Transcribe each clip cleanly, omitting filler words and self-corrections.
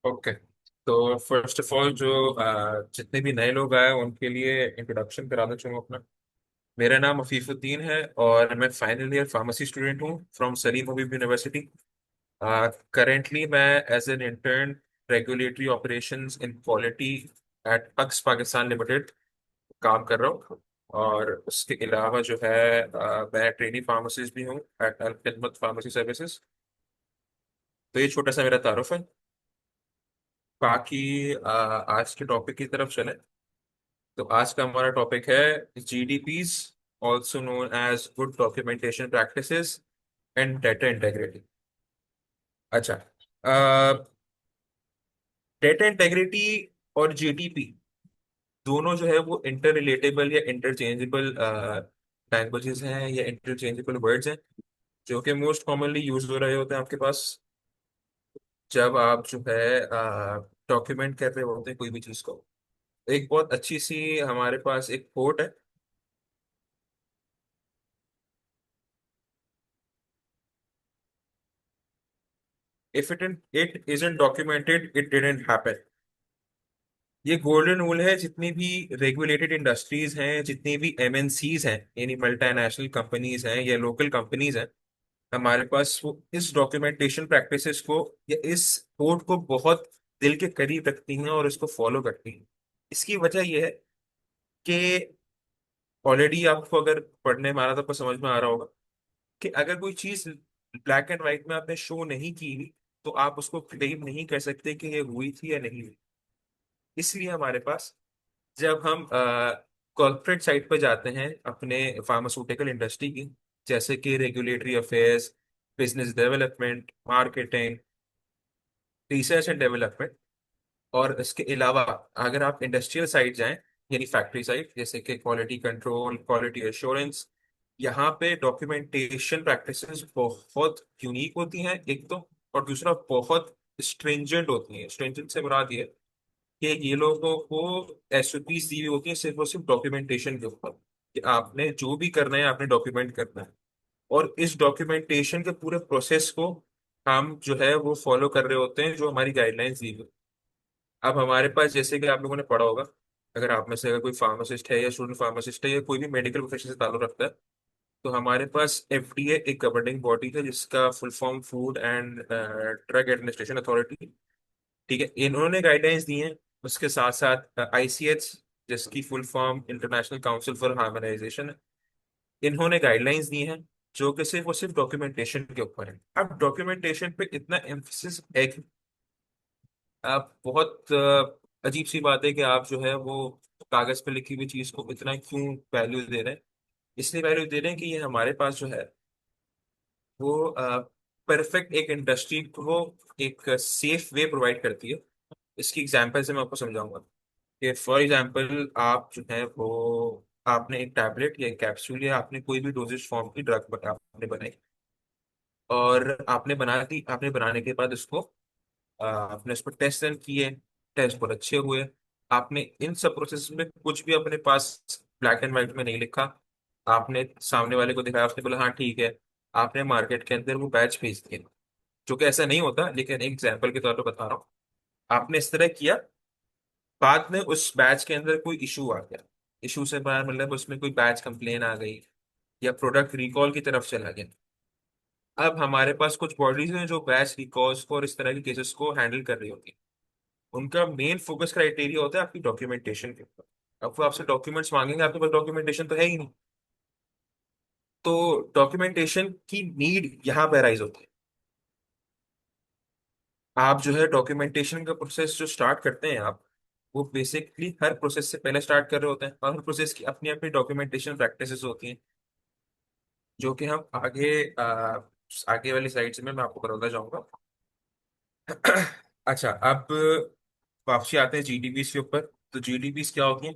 Okay. तो first of all जो जितने भी नए लोग आए उनके लिए इंट्रोडक्शन करा दो चलो अपना। मेरा नाम अफीफुद्दीन है और मैं फाइनल ईयर फार्मेसी स्टूडेंट हूँ from Salim Habib university. Currently मैं as an intern regulatory operations in quality at Pax Pakistan limited काम कर रहा हूँ। और उसके अलावा जो है मैं ट्रेनी फार्मासिस्ट भी हूँ एट अल खिदमत फार्मेसी सर्विसेज। तो ये छोटा सा मेरा तारुफ है। बाकी आज के टॉपिक की तरफ चले। तो आज का हमारा टॉपिक है GDPs, also known as good documentation practices and data integrity. अच्छा। डेटा इंटेग्रिटी और जीडीपी दोनों जो है वो इंटर रिलेटेबल या इंटरचेंजेबल लैंग्वेजेस हैं या इंटरचेंजेबल वर्ड्स हैं, जो कि मोस्ट कॉमनली यूज हो रहे होते हैं आपके पास जब आप जो है डॉक्यूमेंट कर रहे होते हैं कोई भी चीज़ को। एक बहुत अच्छी सी हमारे पास एक कोट है। If it isn't documented it didn't happen. ये गोल्डन रूल है। जितनी भी रेगुलेटेड इंडस्ट्रीज हैं, जितनी भी एमएनसीज हैं, यानी मल्टीनेशनल कंपनीज हैं या लोकल कंपनीज हैं, हमारे पास वो इस डॉक्यूमेंटेशन प्रैक्टिसेस को या इस कोड को बहुत दिल के करीब रखती हैं और इसको फॉलो करती हैं। इसकी वजह यह है कि ऑलरेडी आपको अगर पढ़ने में आ रहा था, आपको समझ में आ रहा होगा कि अगर कोई चीज ब्लैक एंड व्हाइट में आपने शो नहीं की हुई, तो आप उसको क्लेम नहीं कर सकते कि ये हुई थी या नहीं हुई। इसलिए हमारे पास जब हम कॉर्पोरेट साइट पर जाते हैं अपने फार्मास्यूटिकल इंडस्ट्री की, जैसे कि regulatory affairs, business development, marketing, research and development, और इसके अलावा अगर आप इंडस्ट्रियल साइड जाएं, यानी फैक्ट्री साइड, जैसे कि क्वालिटी कंट्रोल, क्वालिटी एश्योरेंस, यहाँ पे डॉक्यूमेंटेशन प्रैक्टिसेस बहुत यूनिक होती हैं एक तो, और दूसरा बहुत स्ट्रिंजेंट होती हैं। स्ट्रिंजेंट से मुराद ये है कि ये लोगों को एसओपीज दी हुई होती है सिर्फ और सिर्फ डॉक्यूमेंटेशन के ऊपर, कि आपने जो भी करना है आपने डॉक्यूमेंट करना है। और इस डॉक्यूमेंटेशन के पूरे प्रोसेस को हम जो है वो फॉलो कर रहे होते हैं, जो हमारी गाइडलाइंस दी हुई। अब हमारे पास जैसे कि आप लोगों ने पढ़ा होगा, अगर आप में से अगर कोई फार्मासिस्ट है या स्टूडेंट फार्मासिस्ट है या कोई भी मेडिकल प्रोफेशन से ताल्लुक रखता है, तो हमारे पास एफडीए एक गवर्निंग बॉडी है जिसका full form food and drug administration authority. ठीक है, इन्होंने गाइडलाइंस दी हैं। उसके साथ साथ आईसीएच, जिसकी full form international council for harmonisation है, इन्होंने गाइडलाइंस दी हैं जो कि सिर्फ और सिर्फ डॉक्यूमेंटेशन के ऊपर है। अब डॉक्यूमेंटेशन पे इतना एम्फोसिस है कि आप बहुत अजीब सी बात है कि आप जो है वो कागज पे लिखी हुई चीज को इतना क्यों वैल्यू दे रहे हैं। इसलिए वैल्यू दे रहे हैं कि ये हमारे पास जो है वो परफेक्ट एक इंडस्ट्री को एक सेफ वे प्रोवाइड करती है। इसकी एग्जांपल से मैं आपको समझाऊंगा कि फॉर एग्जांपल आप जो है वो आपने एक टैबलेट या एक कैप्सूल या आपने कोई भी डोजेज फॉर्म की ड्रग आपने बनाई, और आपने बना दी। आपने बनाने के बाद उसको आपने उस पर टेस्ट रन किए, टेस्ट बहुत अच्छे हुए। आपने इन सब प्रोसेस में कुछ भी अपने पास ब्लैक एंड व्हाइट में नहीं लिखा। आपने सामने वाले को दिखाया, आपने बोला हाँ ठीक है। आपने मार्केट के अंदर वो बैच भेज दिए, जो कि ऐसा नहीं होता, लेकिन एक एग्जाम्पल के तौर पर बता रहा हूँ। आपने इस तरह किया, बाद में उस बैच के अंदर कोई इशू आ गया। इशू से बाहर मतलब उसमें कोई बैच कंप्लेन आ गई या प्रोडक्ट रिकॉल की तरफ चला गया। अब हमारे पास कुछ बॉडीज हैं जो बैच रिकॉल्स को और इस तरह के केसेस को हैंडल कर रही होती हैं। उनका मेन फोकस क्राइटेरिया होता है आपकी डॉक्यूमेंटेशन के ऊपर। अब वो आपसे डॉक्यूमेंट्स मांगेंगे, आपके पास डॉक्यूमेंटेशन तो है ही नहीं। तो डॉक्यूमेंटेशन की नीड यहाँ पे अराइज होती है। आप जो है डॉक्यूमेंटेशन का प्रोसेस जो स्टार्ट करते हैं आप, वो बेसिकली हर प्रोसेस से पहले स्टार्ट कर रहे होते हैं, और हर प्रोसेस की अपनी अपनी डॉक्यूमेंटेशन प्रैक्टिसेस होती हैं, जो कि हम आगे वाली स्लाइड से मैं आपको बताता जाऊंगा। अच्छा, अब वापसी आते हैं जीडीपीज के ऊपर। तो जीडीपीज क्या होती हैं?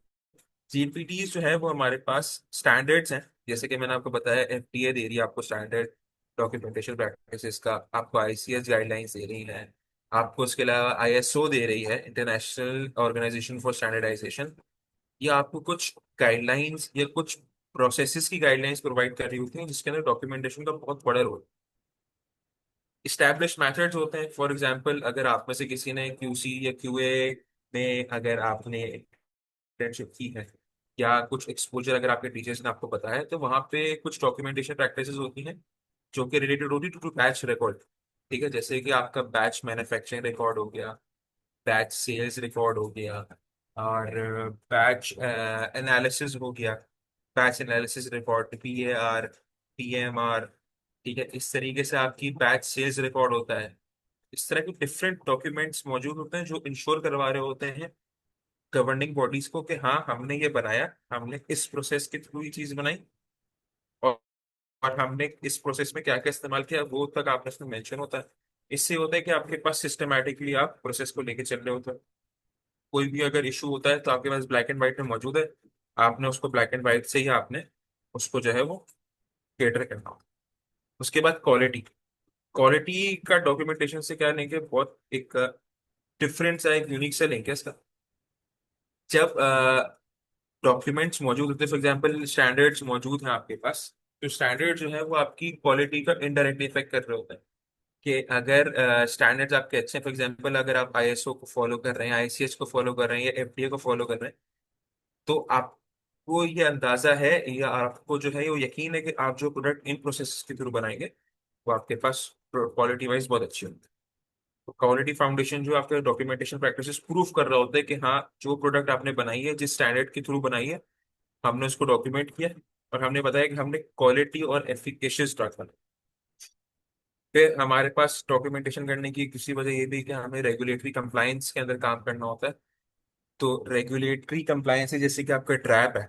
जीपीटीज जो है वो हमारे पास स्टैंडर्ड्स हैं। जैसे कि मैंने आपको बताया, एफडीए दे रही है आपको स्टैंडर्ड डॉक्यूमेंटेशन प्रैक्टिसेस का, आपको आईसीएस गाइडलाइंस दे रही है, आपको उसके अलावा आईएसओ दे रही है, इंटरनेशनल ऑर्गेनाइजेशन फॉर स्टैंडर्डाइजेशन। ये आपको कुछ गाइडलाइंस या कुछ प्रोसेसेस की गाइडलाइंस प्रोवाइड कर रही होती हैं, जिसके अंदर डॉक्यूमेंटेशन का बहुत बड़ा रोल। इस्टेब्लिश मेथड्स होते हैं। फॉर एग्जांपल, अगर आप में से किसी ने क्यूसी या क्यूए में अगर आपने इंटर्नशिप की है, या कुछ एक्सपोजर अगर आपके टीचर्स ने आपको बताया है, तो वहाँ पे कुछ डॉक्यूमेंटेशन प्रैक्टिसेस होती हैं जो कि रिलेटेड होती है टू बैच रिकॉर्ड। ठीक है, जैसे कि आपका बैच मैन्युफैक्चरिंग रिकॉर्ड हो गया, बैच सेल्स रिकॉर्ड हो गया, और बैच एनालिसिस हो गया, batch analysis record, PAR, PMR। ठीक है, इस तरीके से आपकी बैच सेल्स रिकॉर्ड होता है। इस तरह के डिफरेंट डॉक्यूमेंट्स मौजूद होते हैं जो इंश्योर करवा रहे होते हैं गवर्निंग बॉडीज को कि हाँ, हमने ये बनाया, हमने इस प्रोसेस के थ्रू ये चीज बनाई, और हमने इस प्रोसेस में क्या क्या इस्तेमाल किया वो तक आपने इसमें मेंशन होता है। इससे होता है कि आपके पास सिस्टमैटिकली आप प्रोसेस को लेके चल रहे होते हैं। कोई भी अगर इशू होता है तो आपके पास ब्लैक एंड व्हाइट में मौजूद है, आपने उसको ब्लैक एंड व्हाइट से ही आपने उसको जो है वो कैटर करना होता है। उसके बाद क्वालिटी। क्वालिटी का डॉक्यूमेंटेशन से क्या लेंगे, बहुत एक डिफरेंस है, एक यूनिक से लेंगे इसका। जब डॉक्यूमेंट्स मौजूद होते हैं, फॉर एग्जांपल स्टैंडर्ड्स मौजूद हैं आपके पास, तो स्टैंडर्ड जो है वो आपकी क्वालिटी का इनडायरेक्टली इफेक्ट कर रहे होते हैं। कि अगर स्टैंडर्ड्स आपके अच्छे हैं, फॉर एग्जांपल अगर आप ISO को फॉलो कर रहे हैं, ICH को फॉलो कर रहे हैं, या FDA को फॉलो कर रहे हैं, तो आपको ये अंदाजा है या आपको जो है वो यकीन है कि आप जो प्रोडक्ट इन प्रोसेस के थ्रू बनाएंगे वो आपके पास क्वालिटी वाइज बहुत अच्छी होगी। तो क्वालिटी फाउंडेशन जो आपके डॉक्यूमेंटेशन प्रैक्टिसेस प्रूफ कर रहा होता है कि हाँ, जो प्रोडक्ट आपने बनाई है, जिस स्टैंडर्ड के थ्रू बनाई है, हमने उसको डॉक्यूमेंट किया, और हमने बताया कि हमने क्वालिटी और एफिकेशियस रखा। फिर हमारे पास डॉक्यूमेंटेशन करने की दूसरी वजह ये भी है कि हमें रेगुलेटरी कंप्लायंस के अंदर काम करना होता है। तो रेगुलेटरी कंप्लायंस है जैसे कि आपका ट्रैप है,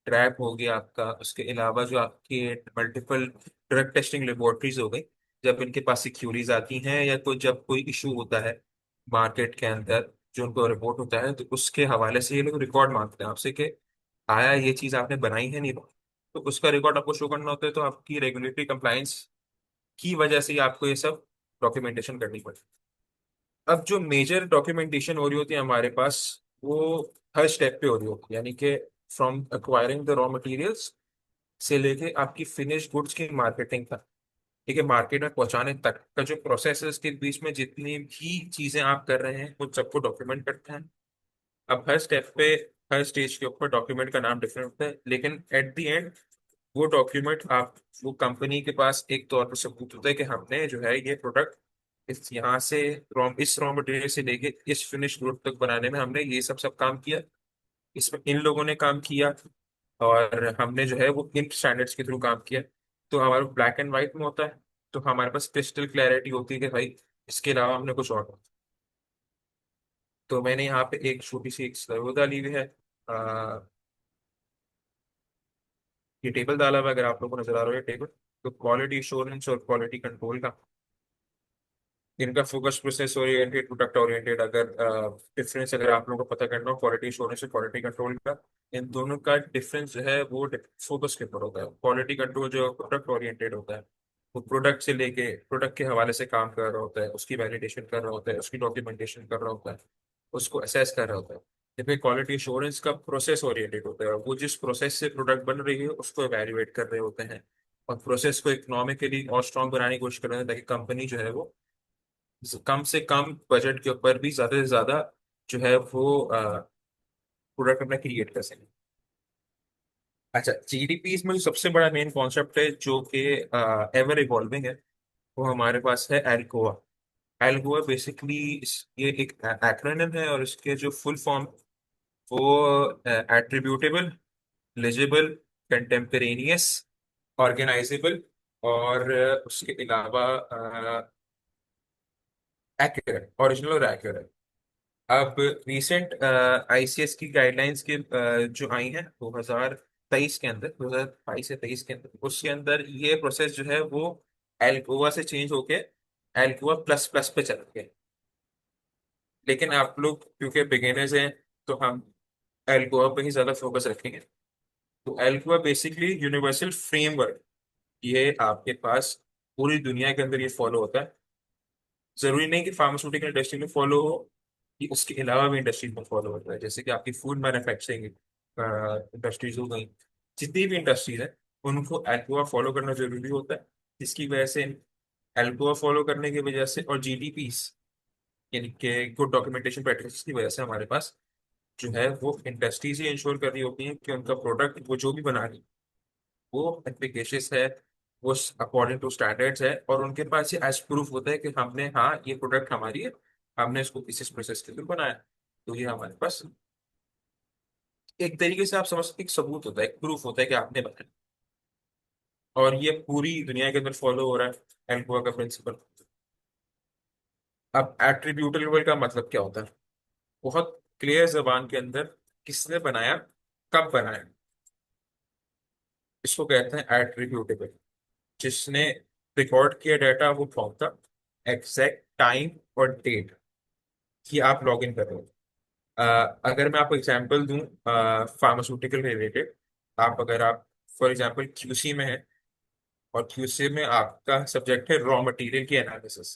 ट्रैप हो गया आपका, उसके अलावा जो आपके मल्टीपल ड्रग टेस्टिंग लेबोरेटरीज हो गई, जब इनके पास से क्यूरीज आती हैं या कोई जब कोई इशू होता है मार्केट के अंदर जो उनको रिपोर्ट होता है, तो उसके हवाले से ये लोग रिकॉर्ड मांगते हैं आपसे कि आया ये चीज आपने बनाई है नहीं, तो उसका रिकॉर्ड आपको शो करना होता है। तो आपकी रेगुलेटरी कंप्लायंस की वजह से ही आपको ये सब डॉक्यूमेंटेशन करनी पड़ती है। अब जो मेजर डॉक्यूमेंटेशन हो रही होती है हमारे पास, वो हर स्टेप पे हो रही होती है, यानी कि from acquiring the raw materials से लेके आपकी फिनिश गुड्स की मार्केटिंग तक। ठीक है, मार्केट में पहुंचाने तक का जो प्रोसेस है, उसके बीच में जितनी भी चीजें आप कर रहे हैं, वो सबको डॉक्यूमेंट करते हैं। अब हर स्टेप पे, हर स्टेज के ऊपर डॉक्यूमेंट का नाम डिफरेंट होता है, लेकिन एट द एंड वो डॉक्यूमेंट आप, वो कंपनी के पास एक तौर पर सबूत होता है कि हमने जो है ये प्रोडक्ट इस यहाँ से इस रॉ मटेरियल से लेके इस फिनिश गुड तक बनाने में हमने ये सब सब काम किया, इसमें इन लोगों ने काम किया, और हमने जो है वो इन स्टैंडर्ड्स के थ्रू काम किया। तो हमारा ब्लैक एंड व्हाइट में होता है, तो हमारे पास क्रिस्टल क्लैरिटी होती है कि भाई इसके अलावा हमने कुछ और। तो मैंने यहाँ पे एक छोटी सी एक वो डाली हुई है, आ, ये टेबल डाला हुआ है, अगर आप लोगों को नजर आ रहा है टेबल, तो क्वालिटी एश्योरेंस और क्वालिटी कंट्रोल का, इनका focus process oriented, product oriented. अगर डिफरेंस अगर आप लोगों को पता करना हो क्वालिटी एश्योरेंस और क्वालिटी कंट्रोल का, इन दोनों का डिफरेंस जो है वो फोकस के ऊपर होता है। क्वालिटी कंट्रोल जो प्रोडक्ट ओरिएंटेड होता है, वो प्रोडक्ट से लेके प्रोडक्ट के हवाले से काम कर रहा होता है, उसकी वैलिडेशन कर रहा होता है, उसकी डॉक्यूमेंटेशन कर रहा होता है, उसको असेस कर रहा होता है। जबकि क्वालिटी एश्योरेंस का प्रोसेस ओरिएंटेड होता है, वो जिस प्रोसेस से प्रोडक्ट बन रही है उसको एवेल्युएट कर रहे होते हैं, और प्रोसेस को इकोनॉमिकली और स्ट्रॉन्ग बनाने की कोशिश कर रहे हैं, ताकि कंपनी जो है वो कम से कम बजट के ऊपर भी ज्यादा से ज्यादा जो है वो प्रोडक्ट अपना क्रिएट कर सके। अच्छा, GDP इसमें जो सबसे बड़ा मेन कॉन्सेप्ट है जो कि एवर इवॉल्विंग है, वो हमारे पास है एल्कोआ। एल्कोआ बेसिकली ये एक एक्रोनिम है, और इसके जो फुल फॉर्म, वो एट्रीब्यूटेबल, लिजिबल, कंटेम्परेनियस, ऑर्गेनाइजेबल, और उसके अलावा एक्यूरेट, ओरिजिनल और एक्यूरेट। अब रिसेंट ICS की गाइडलाइंस के जो आई हैं 2023 के अंदर, 2022 से 23 के अंदर, उसके अंदर ये प्रोसेस जो है वो एल्कोवा से चेंज होके एल्कोवा प्लस प्लस पे चल गए। लेकिन आप लोग क्योंकि बिगिनर्स हैं, तो हम एल्कोवा पे ही ज्यादा फोकस रखेंगे। तो एल्कोवा बेसिकली यूनिवर्सल फ्रेमवर्क, ये आपके पास पूरी दुनिया के अंदर ये फॉलो होता है। जरूरी नहीं कि फार्मास्यूटिकल इंडस्ट्री में फॉलो हो, कि उसके अलावा भी इंडस्ट्रीज में फॉलो होता है, जैसे कि आपकी फूड मैन्युफैक्चरिंग इंडस्ट्रीज हो गई, जितनी भी इंडस्ट्रीज है, उनको एक्वा फॉलो करना जरूरी होता है, जिसकी वजह से एल्गोआ फॉलो करने की वजह से और जीडीपीस यानी कि गुड डॉक्यूमेंटेशन प्रैक्टिसेस की वजह से हमारे पास जो है वो इंडस्ट्रीज ही इंश्योर कर रही होती हैं कि उनका प्रोडक्ट वो जो भी बना रही वो एफिकेशियस है, वो अकॉर्डिंग टू स्टैंडर्ड्स है, और उनके पास ये एज प्रूफ होता है कि हमने, हाँ ये प्रोडक्ट हमारी है, हमने इसको इस प्रोसेस के थ्रू बनाया। तो ये हमारे पास एक तरीके से आप समझ सकते हैं, एक सबूत होता है, एक प्रूफ होता है कि आपने बनाया। और ये पूरी दुनिया के अंदर फॉलो हो रहा है एल्कोआ का प्रिंसिपल। अब एट्रीब्यूटेबल का मतलब क्या होता है? बहुत क्लियर जबान के अंदर, किसने बनाया, कब बनाया, इसको कहते हैं एट्रीब्यूटेबल। जिसने रिकॉर्ड किया डाटा वो कौन था, एग्जैक्ट टाइम और डेट कि आप लॉग इन कर रहे हो। अगर मैं आपको एग्जांपल दूं फार्मास्यूटिकल रिलेटेड, अगर आप फॉर एग्जांपल क्यूसी में है, और क्यूसी में आपका सब्जेक्ट है रॉ मटेरियल की एनालिसिस।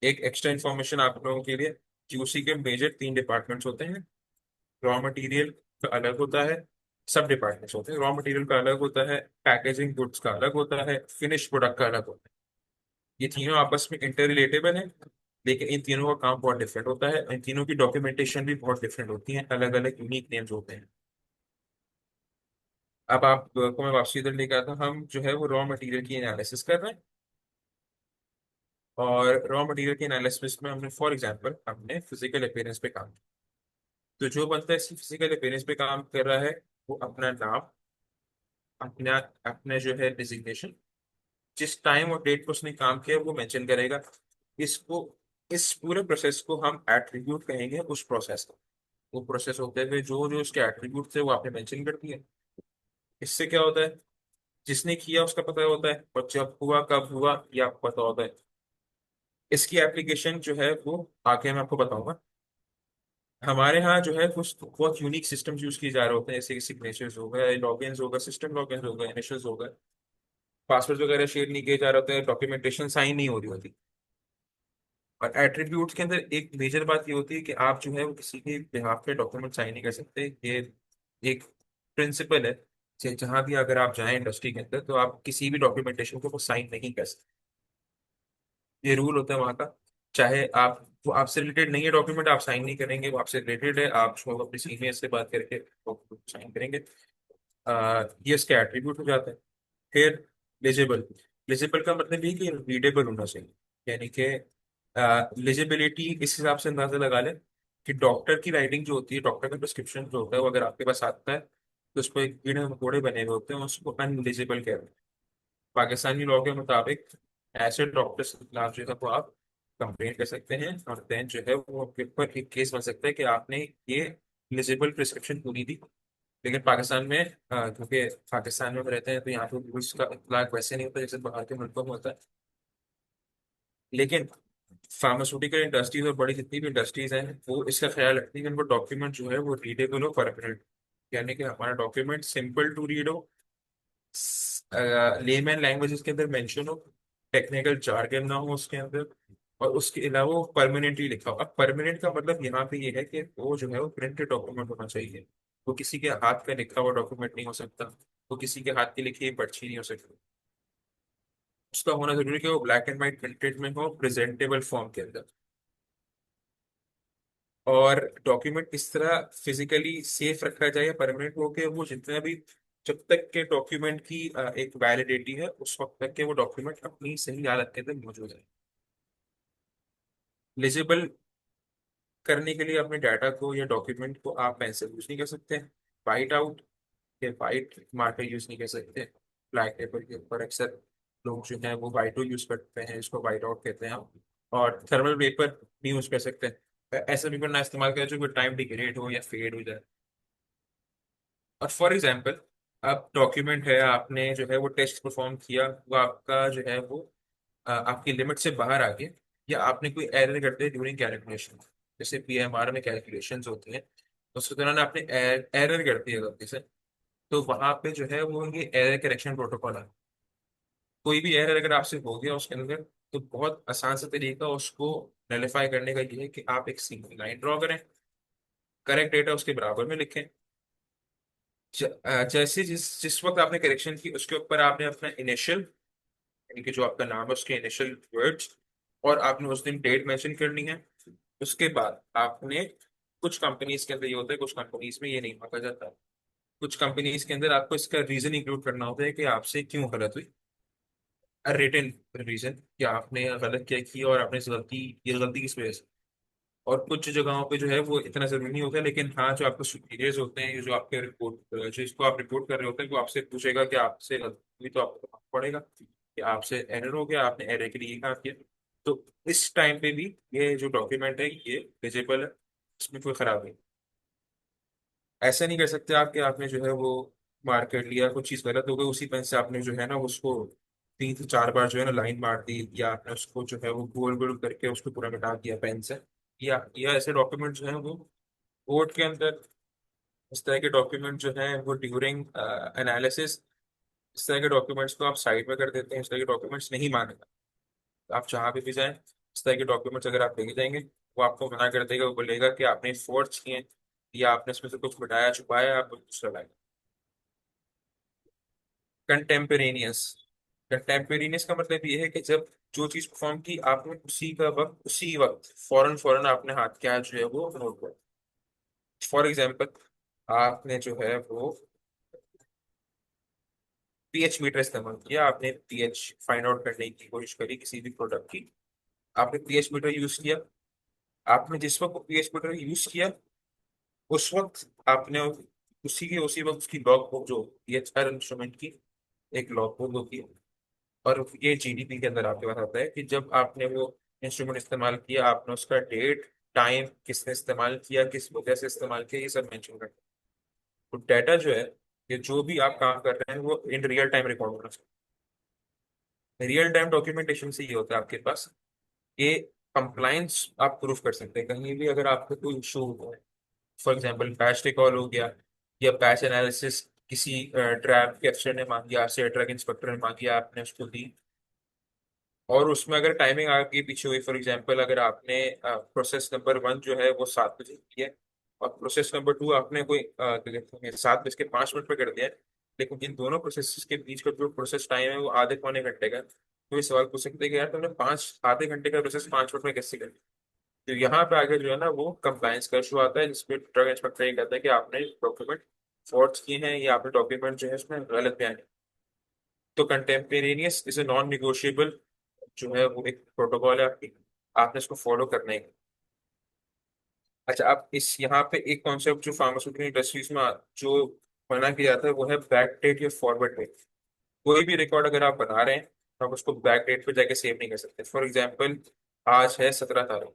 एक एक्स्ट्रा इंफॉर्मेशन आप लोगों के लिए, क्यूसी के मेजर 3 डिपार्टमेंट्स होते हैं। रॉ मटेरियल का अलग होता है, सब डिपार्टमेंट्स होते हैं। रॉ मटेरियल का अलग होता है, पैकेजिंग गुड्स का अलग होता है, फिनिश प्रोडक्ट का अलग होता है। ये तीनों आपस में इंटर रिलेटेबल हैं, लेकिन इन तीनों का काम बहुत डिफरेंट होता है। इन तीनों की डॉक्यूमेंटेशन भी बहुत डिफरेंट होती है, अलग अलग यूनिक नेम्स होते हैं। अब आप को मैं वापसी इधर लेकर आता हूं। हम जो है वो रॉ मटेरियल की एनालिसिस कर रहे हैं, और रॉ मटेरियल के एनालिसिस में हमने फॉर एग्जांपल हमने फिजिकल अपीयरेंस पे काम किया। तो जो बंदा इस फिजिकल अपीयरेंस पे काम कर रहा है, वो अपना नाम, अपना अपना जो है डिजिग्नेशन, जिस टाइम और डेट पर उसने काम किया वो मेंशन करेगा। इसको, इस पूरे प्रोसेस को हम एट्रीब्यूट कहेंगे, उस प्रोसेस को। वो प्रोसेस होते हुए जो जो उसके एट्रीब्यूट थे वो आपने मेंशन कर दिए। इससे क्या होता है, जिसने किया उसका पता होता है, और जब हुआ कब हुआ ये आपको पता होता है। इसकी एप्लीकेशन जो है वो आगे मैं आपको बताऊंगा। हमारे यहाँ जो है कुछ बहुत यूनिक सिस्टम्स यूज किए जा रहे होते हैं, जैसे कि सिग्नेचर्स हो गए, लॉगिन्स हो गए, सिस्टम लॉगिन्स हो गए, इनिशियल्स हो गए, पासवर्ड वगैरह शेयर नहीं किए जा रहे होते हैं, डॉक्यूमेंटेशन साइन नहीं हो रही होती। और एट्रीब्यूट्स के अंदर एक मेजर बात ये होती है कि आप जो है वो किसी के बिहाफ पे डॉक्यूमेंट साइन नहीं कर सकते। ये एक प्रिंसिपल है, जहां भी अगर आप जाएं इंडस्ट्री के अंदर, तो आप किसी भी डॉक्यूमेंटेशन को साइन नहीं कर सकते। ये रूल होता है वहाँ का। चाहे आप, वो आपसे रिलेटेड नहीं है डॉक्यूमेंट, आप साइन नहीं करेंगे। वो आपसे रिलेटेड है, आप जो है अपनी सीनियर से बात करके साइन करेंगे। ये इसके एट्रीब्यूट हो जाते हैं। फिर लिजिबल। लिजिबल का मतलब ये कि रीडेबल होना चाहिए। यानी कि लिजिबिलिटी इस हिसाब से अंदाजा लगा ले कि डॉक्टर की राइटिंग जो होती है, डॉक्टर का प्रिस्क्रिप्शन जो होता है, वो अगर आपके पास आता है तो उस पर कीड़े मकोड़े बने हुए होते हैं, उसको अनलिजिबल कहते हैं। पाकिस्तानी लॉ के मुताबिक ऐसे डॉक्टर्स के खिलाफ जो है वो आप कंप्लेन कर सकते हैं, और देन जो है वो आपके ऊपर एक केस बन सकता है कि आपने ये लिजिबल प्रिस्क्रिप्शन पूरी दी। लेकिन पाकिस्तान में क्योंकि पाकिस्तान में हम रहते हैं, तो यहाँ पे रूल्स का इतलाक वैसे नहीं होता जैसे बाहर के मुल्कों में होता है। लेकिन फार्मास्यूटिकल इंडस्ट्रीज और बड़ी जितनी भी इंडस्ट्रीज हैं, वो इसका ख्याल रखती है कि उनको डॉक्यूमेंट जो है वो रीडेबल हो, परमानेंट। यानी कि हमारा डॉक्यूमेंट सिंपल टू रीड हो, लेमैन लैंग्वेज उसके अंदर मेंशन हो, टेक्निकल जार्गन ना हो उसके अंदर, और उसके अलावा वो परमानेंटली लिखा हो। अब परमानेंट का मतलब यहाँ पे ये है कि वो जो है वो प्रिंटेड डॉक्यूमेंट होना चाहिए। वो किसी के हाथ का लिखा हुआ डॉक्यूमेंट नहीं हो सकता, वो किसी के हाथ की लिखी हुई पर्ची नहीं हो सकती। उसका होना जरूरी है कि वो ब्लैक एंड व्हाइट प्रिंटेड में हो, प्रेजेंटेबल फॉर्म के अंदर। और डॉक्यूमेंट इस तरह फिजिकली सेफ रखा जाए या परमानेंट हो के वो जितना भी, जब तक के डॉक्यूमेंट की एक वैलिडिटी है उस वक्त तक के वो डॉक्यूमेंट अपनी सही हालत के अंदर मौजूद है। लिजिबल करने के लिए अपने डाटा को या डॉक्यूमेंट को आप पेन से यूज नहीं कर सकते, वाइट आउट या वाइट मार्कर यूज नहीं कर सकते। ब्लैक पेपर के ऊपर अक्सर लोग जो है वो वाइट यूज करते हैं, इसको वाइट आउट कहते हैं हम। और थर्मल पेपर नहीं यूज कर सकते। ऐसा पेपर ना इस्तेमाल करें जो कोई टाइम डिग्रेड हो या फेड हो जाए। और फॉर एग्जाम्पल, अब डॉक्यूमेंट है, आपने जो है वो टेस्ट परफॉर्म किया, वो आपका जो है वो आपकी लिमिट से बाहर आ गया, या आपने कोई एरर कर दिया ड्यूरिंग कैलकुलेशन। जैसे पीएमआर में कैलकुलेशंस होती हैं, तो उसके दौरान आपने एरर कर दिया गलती से, तो वहां पे जो है वो ये एरर करेक्शन प्रोटोकॉल है। कोई भी एरर अगर आपसे हो गया उसके अंदर, तो बहुत आसान सा तरीका उसको नलिफाई करने का ये है कि आप एक सिंगल लाइन ड्रॉ करें, करेक्ट डेटा उसके बराबर में लिखें। जैसे जिस जिस वक्त आपने करेक्शन की उसके ऊपर आपने अपना इनिशियल, यानी कि जो आपका नाम है उसके इनिशियल वर्ड्स, और आपने उस दिन डेट मेंशन करनी है। उसके बाद आपने, कुछ कंपनीज के अंदर ये होता है, कुछ कंपनीज में ये नहीं मांगा जाता। कुछ कंपनीज के अंदर आपको इसका रीजन इंक्लूड करना होता है कि आपसे क्यों गलत हुई, रिटन रीजन, कि आपने गलत क्या किया और आपने इस गलती, ये गलती किस वजह से। और कुछ जगहों पे जो है वो इतना जरूरी नहीं होता, लेकिन हाँ जो आपके सुपीरियर्स होते हैं, जो आपके रिपोर्ट, जो इसको आप रिपोर्ट कर रहे होते हैं, वो आपसे पूछेगा कि आपसे गलती हुई, तो आपको मानना पड़ेगा कि आपसे एरर हो गया, आपने एरर के लिए ये काम किया। तो इस टाइम पे भी ये जो डॉक्यूमेंट है ये विजिबल है, इसमें कोई खराबी नहीं। ऐसा नहीं कर सकते आप कि आपने जो है वो मार्क कर लिया, कुछ चीज़ गलत हो गई, उसी पेन से आपने जो है ना उसको 3 से 4 बार जो है ना लाइन मार दी, या आपने उसको जो है वो गोल गोल करके उसको पूरा मिटा दिया पेन से। या ऐसे डॉक्यूमेंट जो है वो कोर्ट के अंदर, इस तरह के डॉक्यूमेंट जो है वो ड्यूरिंग एनालिसिस, इस तरह के डॉक्यूमेंट्स को आप साइड में कर देते हैं, इस तरह के डॉक्यूमेंट्स नहीं मानेगा। आप जहाँ पे भी जाएं, इस तरह के डॉक्यूमेंट्स अगर आप लेके जाएंगे, वो आपको मना कर देगा, वो बोलेगा कि आपने फोर्ज किए हैं, या आपने इसमें से कुछ मिटाया छुपाया, आप कुछ दूसरा लाए। कंटेम्परेनियस, कंटेम्परेनियस का मतलब ये है कि जब जो चीज परफॉर्म की आपने, उसी वक्त फौरन फौरन आपने हाथ क्या जो है वो नोट कर। फॉर एग्जाम्पल, आपने जो है वो पीएच मीटर इस्तेमाल किया, आपने पीएच फाइंड आउट करने की कोशिश करी किसी भी प्रोडक्ट की, आपने पीएच मीटर यूज किया। आपने जिस वक्त पीएच मीटर यूज किया, उस वक्त आपने उसी वक्त उसकी लॉग बुक जो पीएच हर इंस्ट्रूमेंट की एक लॉग बुक होती है। और ये जीडीपी के अंदर आपके पास आता है कि जब आपने वो इंस्ट्रूमेंट इस्तेमाल किया, आपने उसका डेट, टाइम, किसने इस्तेमाल किया, किस वजह से इस्तेमाल किया, ये सब मेंशन करना है। तो डाटा जो है, ये जो भी आप काम कर रहे हैं वो इन रियल टाइम रिकॉर्ड होना चाहिए। रियल टाइम डॉक्यूमेंटेशन से ये होता है आपके पास, ये कंप्लाइंस आप प्रूफ कर सकते हैं कहीं भी अगर आपको कोई इशू हो। फॉर एग्जांपल बैच रिकॉल हो गया, या बैच एनालिसिस, किसी ड्रैग के अफसर ने मांगी आपसे, ड्रग इंस्पेक्टर ने मांगी, आपने उसको दी, और उसमें अगर टाइमिंग आगे पीछे हुई, फॉर एग्जांपल अगर आपने प्रोसेस नंबर 1 जो है वो 7 बजे की है, और प्रोसेस नंबर 2 आपने कोई 7:05 पर कर दिया है, लेकिन इन दोनों प्रोसेस के बीच का जो प्रोसेस टाइम है वो आधे पौने घंटे का है, तो ये सवाल पूछ सकते हैं कि यार तुमने पाँच आधे घंटे का प्रोसेस 5 मिनट में कैसे कर दिया। तो यहाँ पे आगे जो है ना वो कंप्लायंस का इशू आता है, जिसपे ड्रग इंस्पेक्टर ये कहता है कि आपने डॉक्यूमेंट फॉर्ज किए हैं, या आपने डॉक्यूमेंट जो है उसमें गलत बयान है। तो कंटेम्पेरेनियस इज ए नॉन निगोशिएबल जो है वो एक प्रोटोकॉल है आपकी, आपने इसको फॉलो करना है। अच्छा, आप इस यहाँ पे एक कॉन्सेप्ट जो फार्मास्यूटिकल इंडस्ट्रीज में जो मना किया जाता है वो है बैक डेट या फॉरवर्ड डेट। कोई भी रिकॉर्ड अगर आप बना रहे हैं तो आप उसको बैक डेट पे जाके सेव नहीं कर सकते। फॉर एग्जाम्पल, आज है 17 तारीख,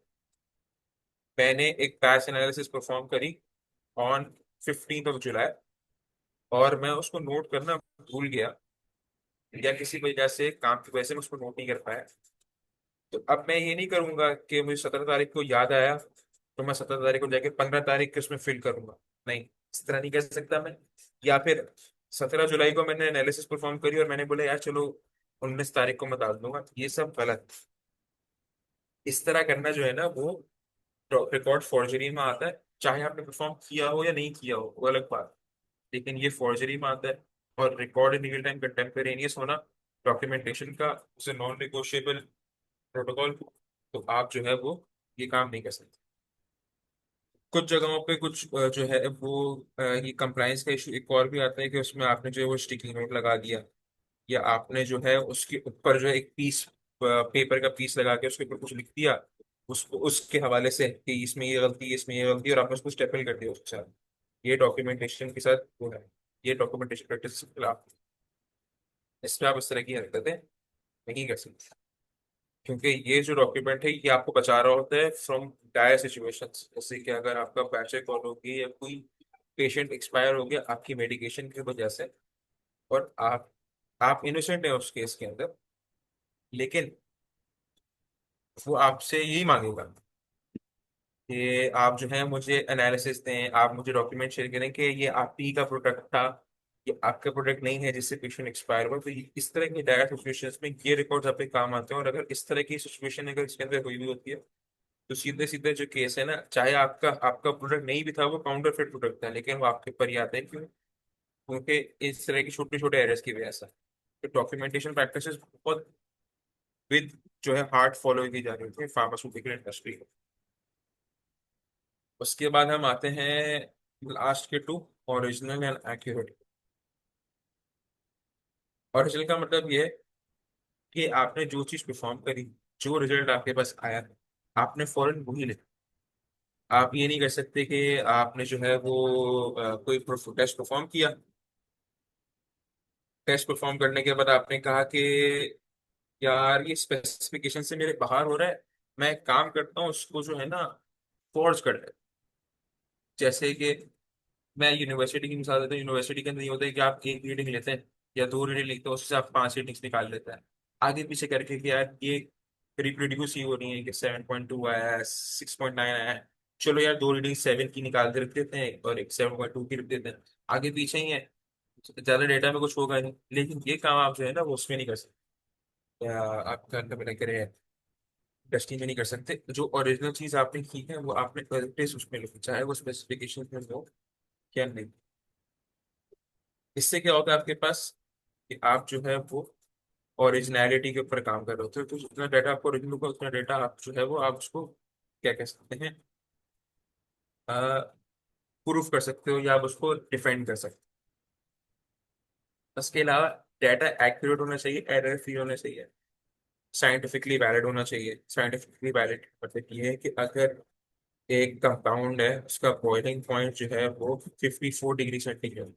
मैंने एक बैच एनालिसिस परफॉर्म करी ऑन 15 जुलाई, और मैं उसको नोट करना भूल गया, या किसी वजह से काम की वजह से मैं उसको नोट नहीं कर पाया। तो अब मैं ये नहीं करूंगा कि मुझे 17 तारीख को याद आया तो मैं 17 तारीख को जाके 15 तारीख के उसमें फिल करूंगा। नहीं, इस तरह नहीं कर सकता मैं। या फिर 17 जुलाई को मैंने एनालिसिस परफॉर्म करी और मैंने बोला यार चलो 19 तारीख को मैं डाल दूंगा, ये सब गलत। इस तरह करना जो है ना वो रिकॉर्ड फॉर्जरी में आता है। चाहे आपने परफॉर्म किया हो या नहीं किया हो वो अलग बात, लेकिन ये फॉर्जरी में आता है। और रिकॉर्ड इन रियल टाइम कंटेम्परेनियस होना डॉक्यूमेंटेशन का उसे नॉन निगोशिएबल प्रोटोकॉल, तो आप जो है वो ये काम नहीं कर सकते। कुछ जगहों पे कुछ जो है वो ये कंप्लाइंस का इशू एक और भी आता है कि उसमें आपने जो है वो स्टिकी नोट लगा दिया, या आपने जो है उसके ऊपर जो है एक पीस, पेपर का पीस लगा के उसके ऊपर कुछ लिख दिया, उसको उसके हवाले से कि इसमें ये गलती है, इसमें ये गलती है, और आपने उसको स्टेपल कर दिया उसके साथ। ये डॉक्यूमेंटेशन के साथ वो है, ये डॉक्यूमेंटेशन प्रैक्टिस के खिलाफ। इसमें आप इस तरह की हरकतें नहीं कर सकते, क्योंकि ये जो डॉक्यूमेंट है ये आपको बचा रहा होता है फ्रॉम डायर सिचुएशंस, जैसे कि अगर आपका पैसे कॉल होगी, या कोई पेशेंट एक्सपायर हो गया आपकी मेडिकेशन की वजह से, और आप इनोसेंट है उस केस के अंदर, लेकिन वो आपसे यही मांगेगा कि आप जो है मुझे एनालिसिस दें, आप मुझे डॉक्यूमेंट शेयर करें कि ये आप ही का प्रोडक्ट था, ये आपका प्रोडक्ट नहीं है जिससे पेशेंट एक्सपायर हुआ। तो इस तरह की डायर सिचुएशंस में ये रिकॉर्ड्स आपके काम आते हैं, और अगर इस तरह की सिचुएशन अगर इसके अंदर हुई भी होती है, तो सीधे सीधे जो केस है ना, चाहे आपका आपका प्रोडक्ट नहीं भी था, वो काउंटर फिट प्रोडक्ट था, लेकिन वो आपके ऊपर ही आते हैं। क्यों? क्योंकि इस तरह की छोटे छोटे एरर्स की वजह से। तो डॉक्यूमेंटेशन प्रैक्टिसेस बहुत विद जो है हार्ड फॉलो की जा रही थी फार्मास्यूटिकल इंडस्ट्री। उसके बाद हम आते हैं लास्ट के two, original and accurate. Original का मतलब ये है कि आपने जो चीज परफॉर्म करी, जो रिजल्ट आपके पास आया, आपने फौरन वही लिखा। आप ये नहीं कर सकते कि आपने जो है वो कोई टेस्ट परफॉर्म किया, टेस्ट परफॉर्म करने के बाद आपने कहा कि यार ये स्पेसिफिकेशन से मेरे बाहर हो रहा है, मैं एक काम करता हूँ उसको जो है ना फोर्स कर दे। जैसे कि मैं यूनिवर्सिटी की मिसाल देता हूँ, यूनिवर्सिटी के अंदर ये होता है कि आप एक रीडिंग लेते हैं या दो रीडिंग लिखते हो, उससे आप पांच रीडिंग्स निकाल लेते हैं आगे पीछे करके कि यार ये रिप्रोड्यूस ही हो रही है कि 7.2 आया है, 6.9 आया है, चलो यार दो रीडिंग 7 की निकाल के रख देते हैं और एक 7.2 की रख देते हैं, आगे पीछे ही है, ज्यादा डेटा में कुछ होगा नहीं। लेकिन ये काम आप जो है ना वो उसमें नहीं कर सकते, या आप क्या करें डस्टिंग में नहीं कर सकते। जो ओरिजिनल चीज आपने की है वो आपने एज उसमें लिखी, चाहे वो स्पेसिफिकेशन में हो क्या नहीं। इससे क्या होगा आपके पास कि आप जो है वो ओरिजिनलिटी के ऊपर काम कर रहे होते हो, तो जितना डाटा आपको ओरिजिनल होगा उतना डाटा आप जो है वो आप उसको क्या कह सकते हैं, प्रूफ कर सकते हो या आप उसको डिफेंड कर सकते हो। उसके अलावा डाटा एक्यूरेट होना चाहिए, एरर फ्री होना चाहिए, साइंटिफिकली वैलिड होना चाहिए। साइंटिफिकली वैलिड मतलब ये है कि अगर एक कंपाउंड है उसका बॉइलिंग पॉइंट जो है वो 54 डिग्री सेंटीग्रेड,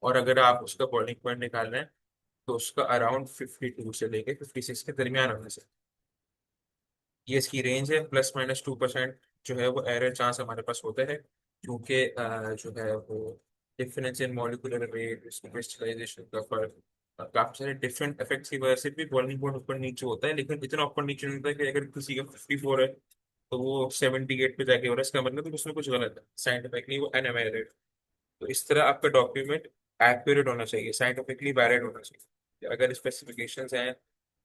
और अगर आप उसका बॉइलिंग पॉइंट निकाल रहे हैं तो उसका अराउंड 52 से लेके 56 के दरमियान होना चाहिए। ये इसकी रेंज है, ±2% जो है वो एरर चांस हमारे पास होता है, क्योंकि जो है वो difference in molecular weight, crystallization का फर्क, काफी सारे डिफरेंट इफेक्ट्स की वजह से भी बॉइलिंग पॉइंट ऊपर नीचे होता है, लेकिन इतना ऊपर नीचे नहीं होता है कि अगर किसी का 54 है तो वो 78 पे जाके हो रहा है, इसका मतलब है कि उसमें कुछ गलत है, साइंटिफिकली वो अनअवेयरड। तो इस तरह आपका डॉक्यूमेंट एक्यूरेट होना चाहिए, साइंटिफिकली वैलिड होना चाहिए। अगर स्पेसिफिकेशंस हैं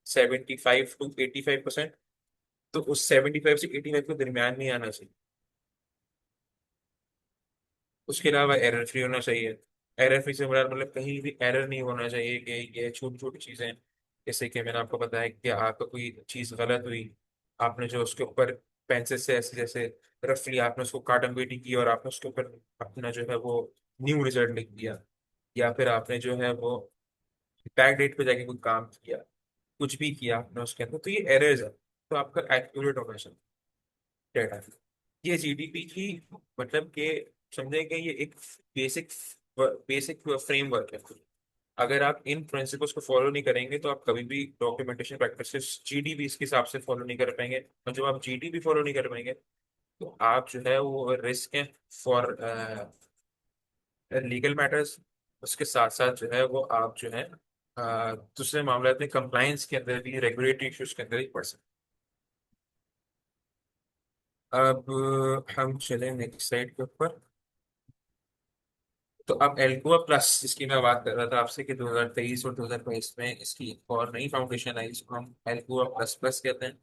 75 to 85%, तो उस 75 से 85 के दरमियान नहीं आना चाहिए। उसके अलावा एरर फ्री होना चाहिए। एरर फ्री से मुराद मतलब कहीं भी एरर नहीं होना चाहिए कि ये छोटी छोटी चीजें, जैसे कि मैंने आपको बताया कि आपका कोई चीज गलत हुई, आपने जो उसके ऊपर पेंसिल से ऐसे जैसे रफली आपने उसको काटन बेटी की और आपने उसके ऊपर अपना जो है वो न्यू रिजल्ट लिख दिया, या फिर आपने जो है वो बैक डेट पे जाके कोई काम किया, कुछ भी किया आपने उसके अंदर, तो ये एरर्स है, तो आपका एक्यूरेट होना चाहिए डेटा। ये जीडीपी की मतलब कि समझे कि ये एक बेसिक बेसिक फ्रेमवर्क है। अगर आप इन प्रिंसिपल्स को फॉलो नहीं करेंगे तो आप कभी भी डॉक्यूमेंटेशन प्रैक्टिसेस जीडीपी इसके हिसाब से फॉलो नहीं कर पाएंगे, और जब आप जीडीपी फॉलो नहीं कर पाएंगे तो आप जो है वो रिस्क है फॉर लीगल मैटर्स। उसके साथ साथ जो है वो आप जो है दूसरे मामले में कंप्लायंस के अंदर भी, रेगुलेटरी इश्यूज के अंदर ही पड़ सकते हैं। अब हम चले नेक्स्ट साइड के ऊपर। तो अब एल्गोआ प्लस जिसकी मैं बात कर रहा था आपसे कि 2023 और 2022 में इसकी एक और नई फाउंडेशन आई जिसको हम एल्गोआ प्लस प्लस कहते हैं।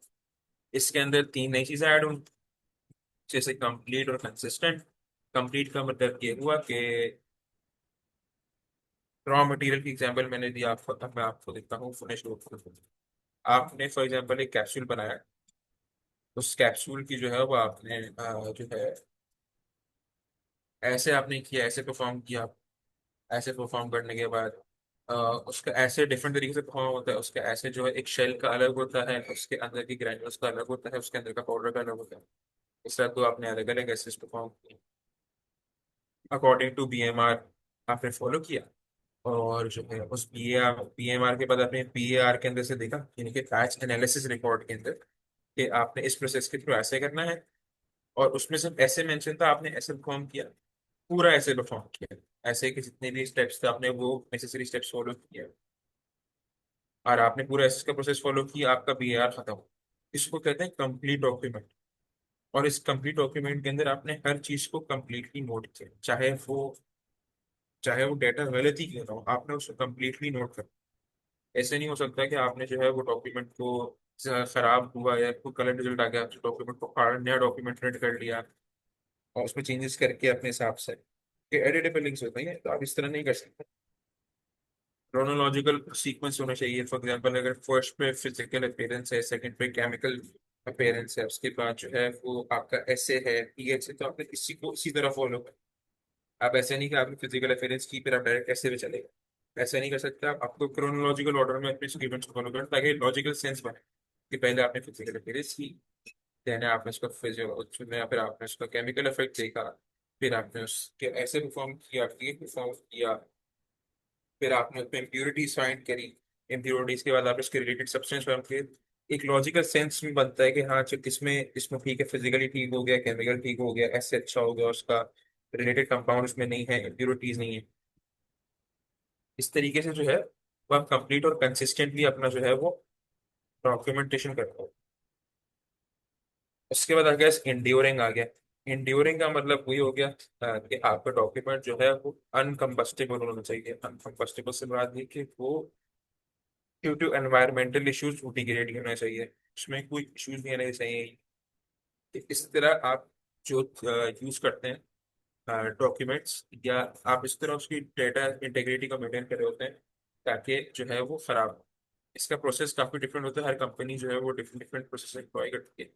इसके अंदर तीन नई चीजें ऐड हुई, जैसे कंप्लीट और कंसिस्टेंट। कंप्लीट का मतलब ये हुआ कि रॉ मटेरियल की एग्जांपल मैंने दिया आपको, अब मैं आपको देता हूँ फिनिश गुड। आपने फॉर एग्जांपल एक कैप्सूल बनाया, उस कैप्सूल की जो है वो आपने जो है ऐसे आपने किया, ऐसे परफॉर्म किया, ऐसे परफॉर्म करने के बाद उसका ऐसे डिफरेंट तरीके से परफॉर्म होता है, उसका ऐसे जो है एक शेल का अलग होता है, उसके अंदर की ग्रैन्यूल्स का अलग होता है, उसके अंदर का पाउडर का अलग होता है। इस तरह तो आपने अलग अलग ऐसे परफॉर्म किए अकॉर्डिंग टू बीएमआर, आपने फॉलो किया। और जो है उस बीएमआर के बाद आपने पीएआर के अंदर से देखा, यानी कि बैच एनालिसिस रिकॉर्ड के अंदर, कि आपने इस प्रोसेस के थ्रू ऐसे करना है, और उसमें सिर्फ ऐसे मेंशन था आपने ऐसे परफॉर्म किया, पूरा ऐसे परफॉर्म किया, ऐसे कि जितने भी स्टेप्स थे आपने वो नेसेसरी स्टेप्स फॉलो किया, और आपने पूरा एसएस का प्रोसेस फॉलो किया, आपका बीएआर खत्म। इसको कहते हैं कंप्लीट डॉक्यूमेंट। और इस कंप्लीट डॉक्यूमेंट के अंदर आपने हर चीज को कंप्लीटली नोट किया, चाहे वो डाटा गलत ही क्यों ना हो, आपने उसको कंप्लीटली नोट कर। ऐसे नहीं हो सकता कि आपने जो है वो डॉक्यूमेंट को खराब हुआ या कोई कलर रिजल्ट आ गया, डॉक्यूमेंट को फाड़ नया डॉक्यूमेंट रेड कर लिया और उसमें चेंजेस करके अपने हिसाब से कि एडिटेबल लिंक्स होते हैं, तो आप इस तरह नहीं कर सकते। क्रोनोलॉजिकल सीक्वेंस होना चाहिए। फॉर एग्जांपल अगर फर्स्ट पे फिजिकल अपीयरेंस है, सेकंड पे केमिकल अपीयरेंस है, उसके बाद जो है वो आपका ऐसे है, पीएच है, तो आपने इसी को इसी तरह फॉलो कर। आप ऐसे नहीं कि आपने फिजिकल अपीयरेंस की फिर आप डायरेक्ट ऐसे भी चलेगा, ऐसा नहीं कर सकते आप। आपको क्रोनोलॉजिकल ऑर्डर में अपने स्टेटमेंट्स को फॉलो करें ताकि लॉजिकल सेंस बने कि पहले आपने फिजिकल अपीयरेंस की, देन आपने उसका फिजियो चुना, फिर आपने उसका केमिकल इफेक्ट देखा, फिर आपने उसके ऐसे परफॉर्म किया, ये परफॉर्म किया, फिर आपने उसमें इम्प्योरिटीज फाइंड करी, इम्प्योरिटीज के बाद आपने उसके रिलेटेड सब्सटेंस फाइंड किए। एक लॉजिकल सेंस में बनता है कि हाँ चल इसमें इसमें ठीक है, फिजिकली ठीक हो गया, केमिकल ठीक हो गया, ऐसे अच्छा हो गया, उसका रिलेटेड कंपाउंड उसमें नहीं है, इम्प्योरिटीज नहीं है। इस तरीके से जो है वो आप कंप्लीट और कंसिस्टेंटली अपना जो है वो डॉक्यूमेंटेशन करते हो। उसके बाद आ गया इंड्योरिंग आ गया। इंड्योरिंग का मतलब वही हो गया कि आपका डॉक्यूमेंट जो है वो अनकम्बस्टेबल होना चाहिए। अनकम्बस्टेबल से बात ये कि वो due to environmental issues degrade होना चाहिए, उसमें कोई इश्यूज नहीं आने चाहिए। तो इस तरह आप जो यूज करते हैं डॉक्यूमेंट्स, या आप इस तरह उसकी डेटा इंटीग्रिटी को मेंटेन कर रहे होते हैं ताकि जो है वो खराब हो। इसका प्रोसेस काफी डिफरेंट होता है, हर कंपनी जो है वो डिफरेंट डिफरेंट प्रोसेस एम्प्लॉय करती है।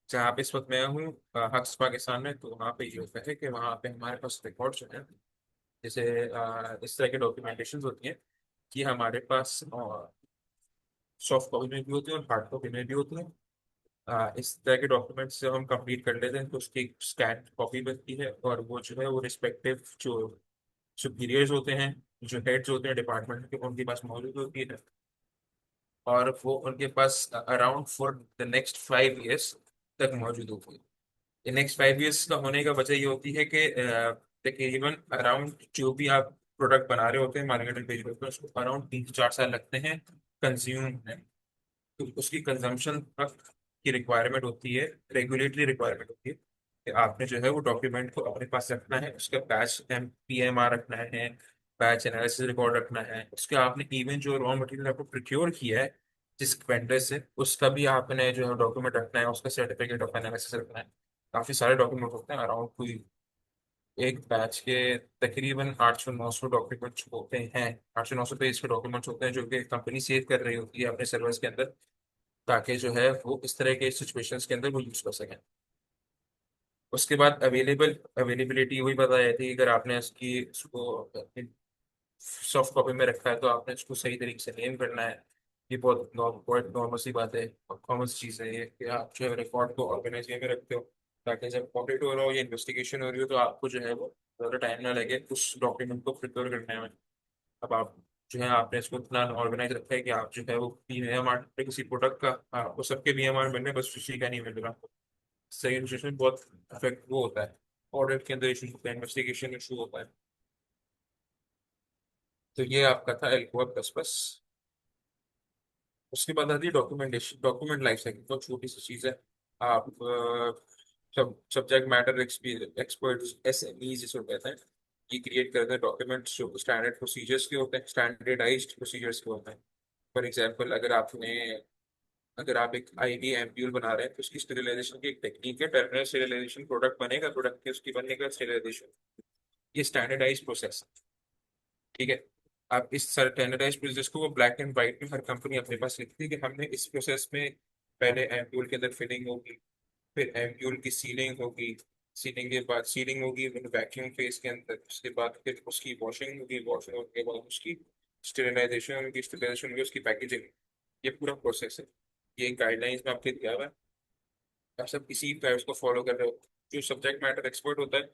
जहाँ पे इस वक्त मैं हूँ हक्स पाकिस्तान में, तो वहाँ पे ये होता है कि वहाँ पे हमारे पास रिकॉर्ड जो है, जैसे इस तरह के डॉक्यूमेंटेशन होती हैं कि हमारे पास सॉफ्ट कॉपी में भी होती है और हार्ड कॉपी में भी होती है। इस तरह के डॉक्यूमेंट्स जब हम कंप्लीट कर लेते हैं तो उसकी स्कैन कॉपी बनती है, और वो जो है वो रिस्पेक्टिव जो सुपीरियर्स होते हैं, जो हेड्स होते हैं डिपार्टमेंट के, उनके पास मौजूद होती है। और वो उनके पास around for the next 5 years तक मौजूद होती है। ये नेक्स्ट 5 ईयर्स का होने का वजह ये होती है कि तकरीबन अराउंड जो भी आप प्रोडक्ट बना रहे होते हैं मार्केट में भेज रहे होते हैं, उसको अराउंड 3 से 4 साल लगते हैं कंज्यूम होने। तो उसकी कंजम्पशन की रिक्वायरमेंट होती है, रेगुलेटरी रिक्वायरमेंट होती है कि आपने जो है वो डॉक्यूमेंट को अपने पास रखना है, उसका बैच PMR रखना है, बैच एनालिसिस रिकॉर्ड रखना है, उसके आपने इवन जो रॉ मटेरियल आपको प्रोक्योर किया है जिस वेंडर से, उसका भी आपने जो है डॉक्यूमेंट रखना है, उसका सर्टिफिकेट ऑफ एनालिसिस रखना है। काफी सारे डॉक्यूमेंट होते हैं, अराउंड कोई एक बैच के तकरीबन 800 900 डॉक्यूमेंट्स होते हैं। 800 900 पेज के डॉक्यूमेंट्स होते हैं जो कि कंपनी सेव कर रही होती है अपने सर्वर्स के अंदर, ताकि जो है वो इस तरह के सिचुएशंस के अंदर वो यूज कर सकें। उसके बाद अवेलेबिलिटी वही बताई थी, अगर आपने उसको सॉफ्ट कॉपी में रखा है तो आपने उसको सही तरीके से नेम करना है। ये बहुत नॉर्मल सी बात है और कॉमन चीज़ है ये कि आप जो है रिकॉर्ड को ऑर्गेनाइज में रखते हो ताकि जब ऑडिट हो रहा हो या इन्वेस्टिगेशन हो रही हो तो आपको जो है वो ज़्यादा टाइम ना लगे उस डॉक्यूमेंट को प्रिपेयर करने में। अब आप जो है आपने इसको इतना ऑर्गेनाइज रखा है कि आप जो है वो BMR किसी प्रोडक्ट का आपको सबके BMR मिल रहे हैं, बस उसी का नहीं मिल रहा। सही सिचुएशन बहुत इफेक्ट वो होता है, ऑडिट के अंदर इशू होता है, इन्वेस्टिगेशन इशू होता है। तो ये आपका था एल्कोआ प्लस प्लस। उसके बाद आती है डॉक्यूमेंटेशन, डॉक्यूमेंट लाइफ साइकिल, बहुत छोटी सी चीज़ है। आप सब सब्जेक्ट मैटर एक्सपर्ट्स SME जिसको कहते हैं, ये क्रिएट करते हैं डॉक्यूमेंट्स जो स्टैंडर्ड प्रोसीजर्स के होते हैं, स्टैंडर्डाइज्ड प्रोसीजर्स के होते हैं। फॉर एग्जाम्पल अगर आप एक ID एम्प्यूल बना रहे हैं तो उसकी स्टेरिलाइजेशन की एक टेक्निक है, टर्मिनल स्टेरिलाइजेशन, प्रोडक्ट बनेगा, प्रोडक्ट के उसकी बनने का स्टेरिलाइजेशन, ये स्टैंडर्डाइज प्रोसेस। ठीक है। आप इस स्टैंडर्डाइज प्रोसेस को वो ब्लैक एंड व्हाइट में हर कंपनी अपने पास लिखती है कि हमने इस प्रोसेस में पहले एम्प्यूल के अंदर फिलिंग होगी, फिर एम्प्यूल की सीलिंग होगी, सीलिंग के बाद सीलिंग होगी वैक्यूम फेज के अंदर, उसके बाद फिर उसकी वॉशिंग होगी, वॉशिंग होने के बाद उसकी स्टेरिलाइजेशन होगी, स्टेरिलाइजेशन होगी उसकी पैकेजिंग। ये पूरा प्रोसेस है, ये गाइडलाइंस में आपके दिया हुआ है, आप सब इसी पे उसको फॉलो कर रहे हो। जो सब्जेक्ट मैटर एक्सपर्ट होता है,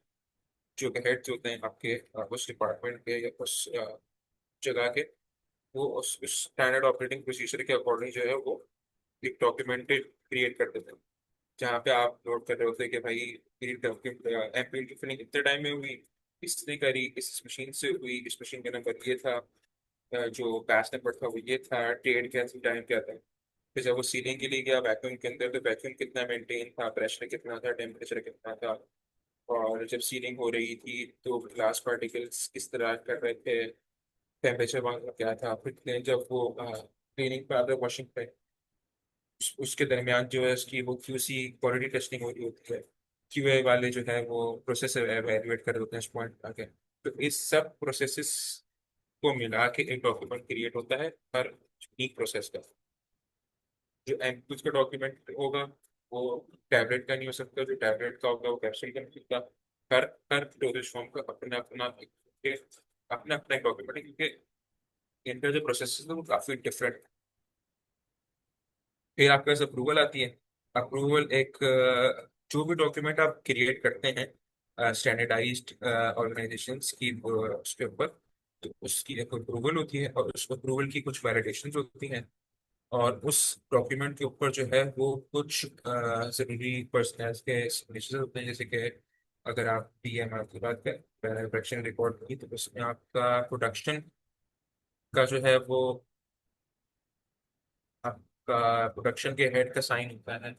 जो हेड्स होते हैं आपके उस डिपार्टमेंट के या उस जगह के, वो उस स्टैंडर्ड ऑपरेटिंग प्रोसीजर के अकॉर्डिंग जो है वो एक डॉक्यूमेंट क्रिएट कर देते हैं, जहाँ पे आप नोट कर रहे होते हैं कि भाई एमपीएल की फिलिंग इतने टाइम में हुई, इसने करी, इस मशीन से हुई, इस मशीन का नंबर ये था, जो बैच नंबर था वो ये था, ट्रेड क्या थी, टाइम क्या था। फिर जब वो सीलिंग के लिए गया वैक्यूम के अंदर, तो वैक्यूम कितना मेंटेन था, प्रेशर कितना था, टेम्परेचर कितना था, और जब सीलिंग हो रही थी तो ग्लास पार्टिकल्स किस तरह कर रहे थे, टेम्परेचर वहाँ का क्या था। फिर जब वो क्लीनिंग पे आते वॉशिंग पे, उसके दरमियान जो है उसकी वो QC क्वालिटी टेस्टिंग हो रही होती है, QA वाले जो है वो प्रोसेस एवेल्युएट कर देते हैं इस पॉइंट आके। तो इस सब प्रोसेसेस को मिला के एक डॉक्यूमेंट क्रिएट होता है हर यूनिक प्रोसेस का। जो एमक्यूज का डॉक्यूमेंट होगा वो टैबलेट का नहीं हो सकता, जो टैबलेट का होगा वो कैप्सूल का नहीं हो सकता। हर हर डोजेज फॉर्म का अपना अपना अपना अपना एक डॉक्यूमेंट है, क्योंकि इनका जो प्रोसेस है वो काफी डिफरेंट। फिर आपके पास अप्रूवल आती है। अप्रूवल एक जो भी डॉक्यूमेंट आप क्रिएट करते हैं स्टैंडर्डाइज्ड ऑर्गेनाइजेशंस की उसके ऊपर, तो उसकी एक अप्रूवल होती है और उस अप्रूवल की कुछ वैलिडेशन होती हैं। और उस डॉक्यूमेंट के ऊपर जो है वो कुछ जरूरी पर्सनल के सिग्नेचर होते हैं, जैसे कि अगर आप पीएमआर की बात करें, प्रोडक्शन रिकॉर्ड की, तो उसमें आपका प्रोडक्शन का जो है वो आपका प्रोडक्शन के हेड का साइन होता है।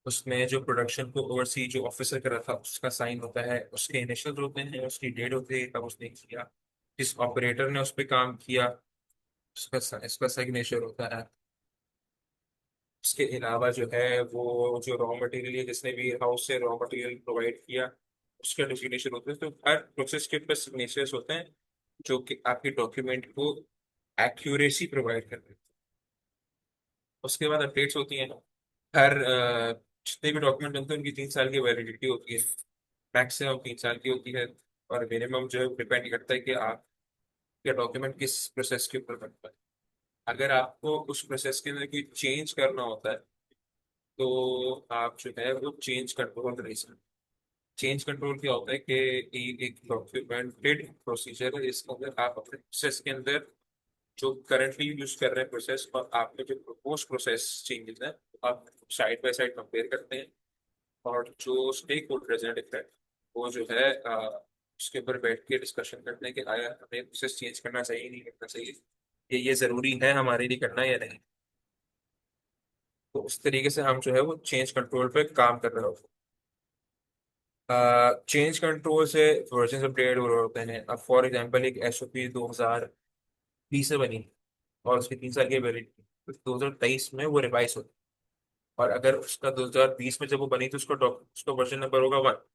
उसमें जो प्रोडक्शन को ओवरसी जो ऑफिसर कर रहा था उसका साइन होता है, उसके इनिशियल होते हैं, उसकी डेट होती है कब उसने किया, जिस ऑपरेटर ने उस पर काम किया इसका सिग्नेचर होता है। उसके अलावा जो है वो जो रॉ मटेरियल है, जिसने भी हाउस से रॉ मटेरियल प्रोवाइड किया उसका डेजिग्नेशन होता है। तो हर प्रोसेस के ऊपर सिग्नेचर्स होते हैं जो कि आपके डॉक्यूमेंट को एक्यूरेसी प्रोवाइड करते हैं। उसके बाद अपडेट्स होती हैं। हर जितने भी डॉक्यूमेंट बनते हैं उनकी 3 साल की वैलिडिटी होती है। मैक्सिमम 3 साल की होती है। और मिनिमम जो है डिपेंड करता है कि आपका डॉक्यूमेंट किस प्रोसेस के ऊपर बनता है। अगर आपको उस प्रोसेस के अंदर कोई चेंज करना होता है तो आप जो है वो चेंज कंट्रोल रह सकते। चेंज कंट्रोल क्या होता है कि एक डॉक्यूमेंटेड प्रोसीजर है जिसके अंदर आप अपने प्रोसेस के अंदर जो करंटली यूज कर रहे हैं प्रोसेस और आपके जो प्रपोज प्रोसेस चेंजेस हैं आप साइड बाय साइड कंपेयर करते हैं। और जो स्टेक होल्डर्स हैं डिफरेंट, वो जो है उसके ऊपर बैठ के डिस्कशन करते हैं कि आया हमें प्रोसेस चेंज करना चाहिए नहीं करना चाहिए, ये जरूरी है हमारे लिए करना या नहीं। तो उस तरीके से हम जो है वो चेंज कंट्रोल पे काम कर रहे होते हैं। चेंज कंट्रोल से वर्जन अपडेट हो रहे होते हैं। अब फॉर एग्जांपल एक एसओपी 2020 से बनी और उसकी 3 साल की वैलिडिटी, तो 2023 में वो रिवाइज होती है। और अगर उसका 2020 में जब वो बनी तो उसका वर्जन नंबर होगा 1।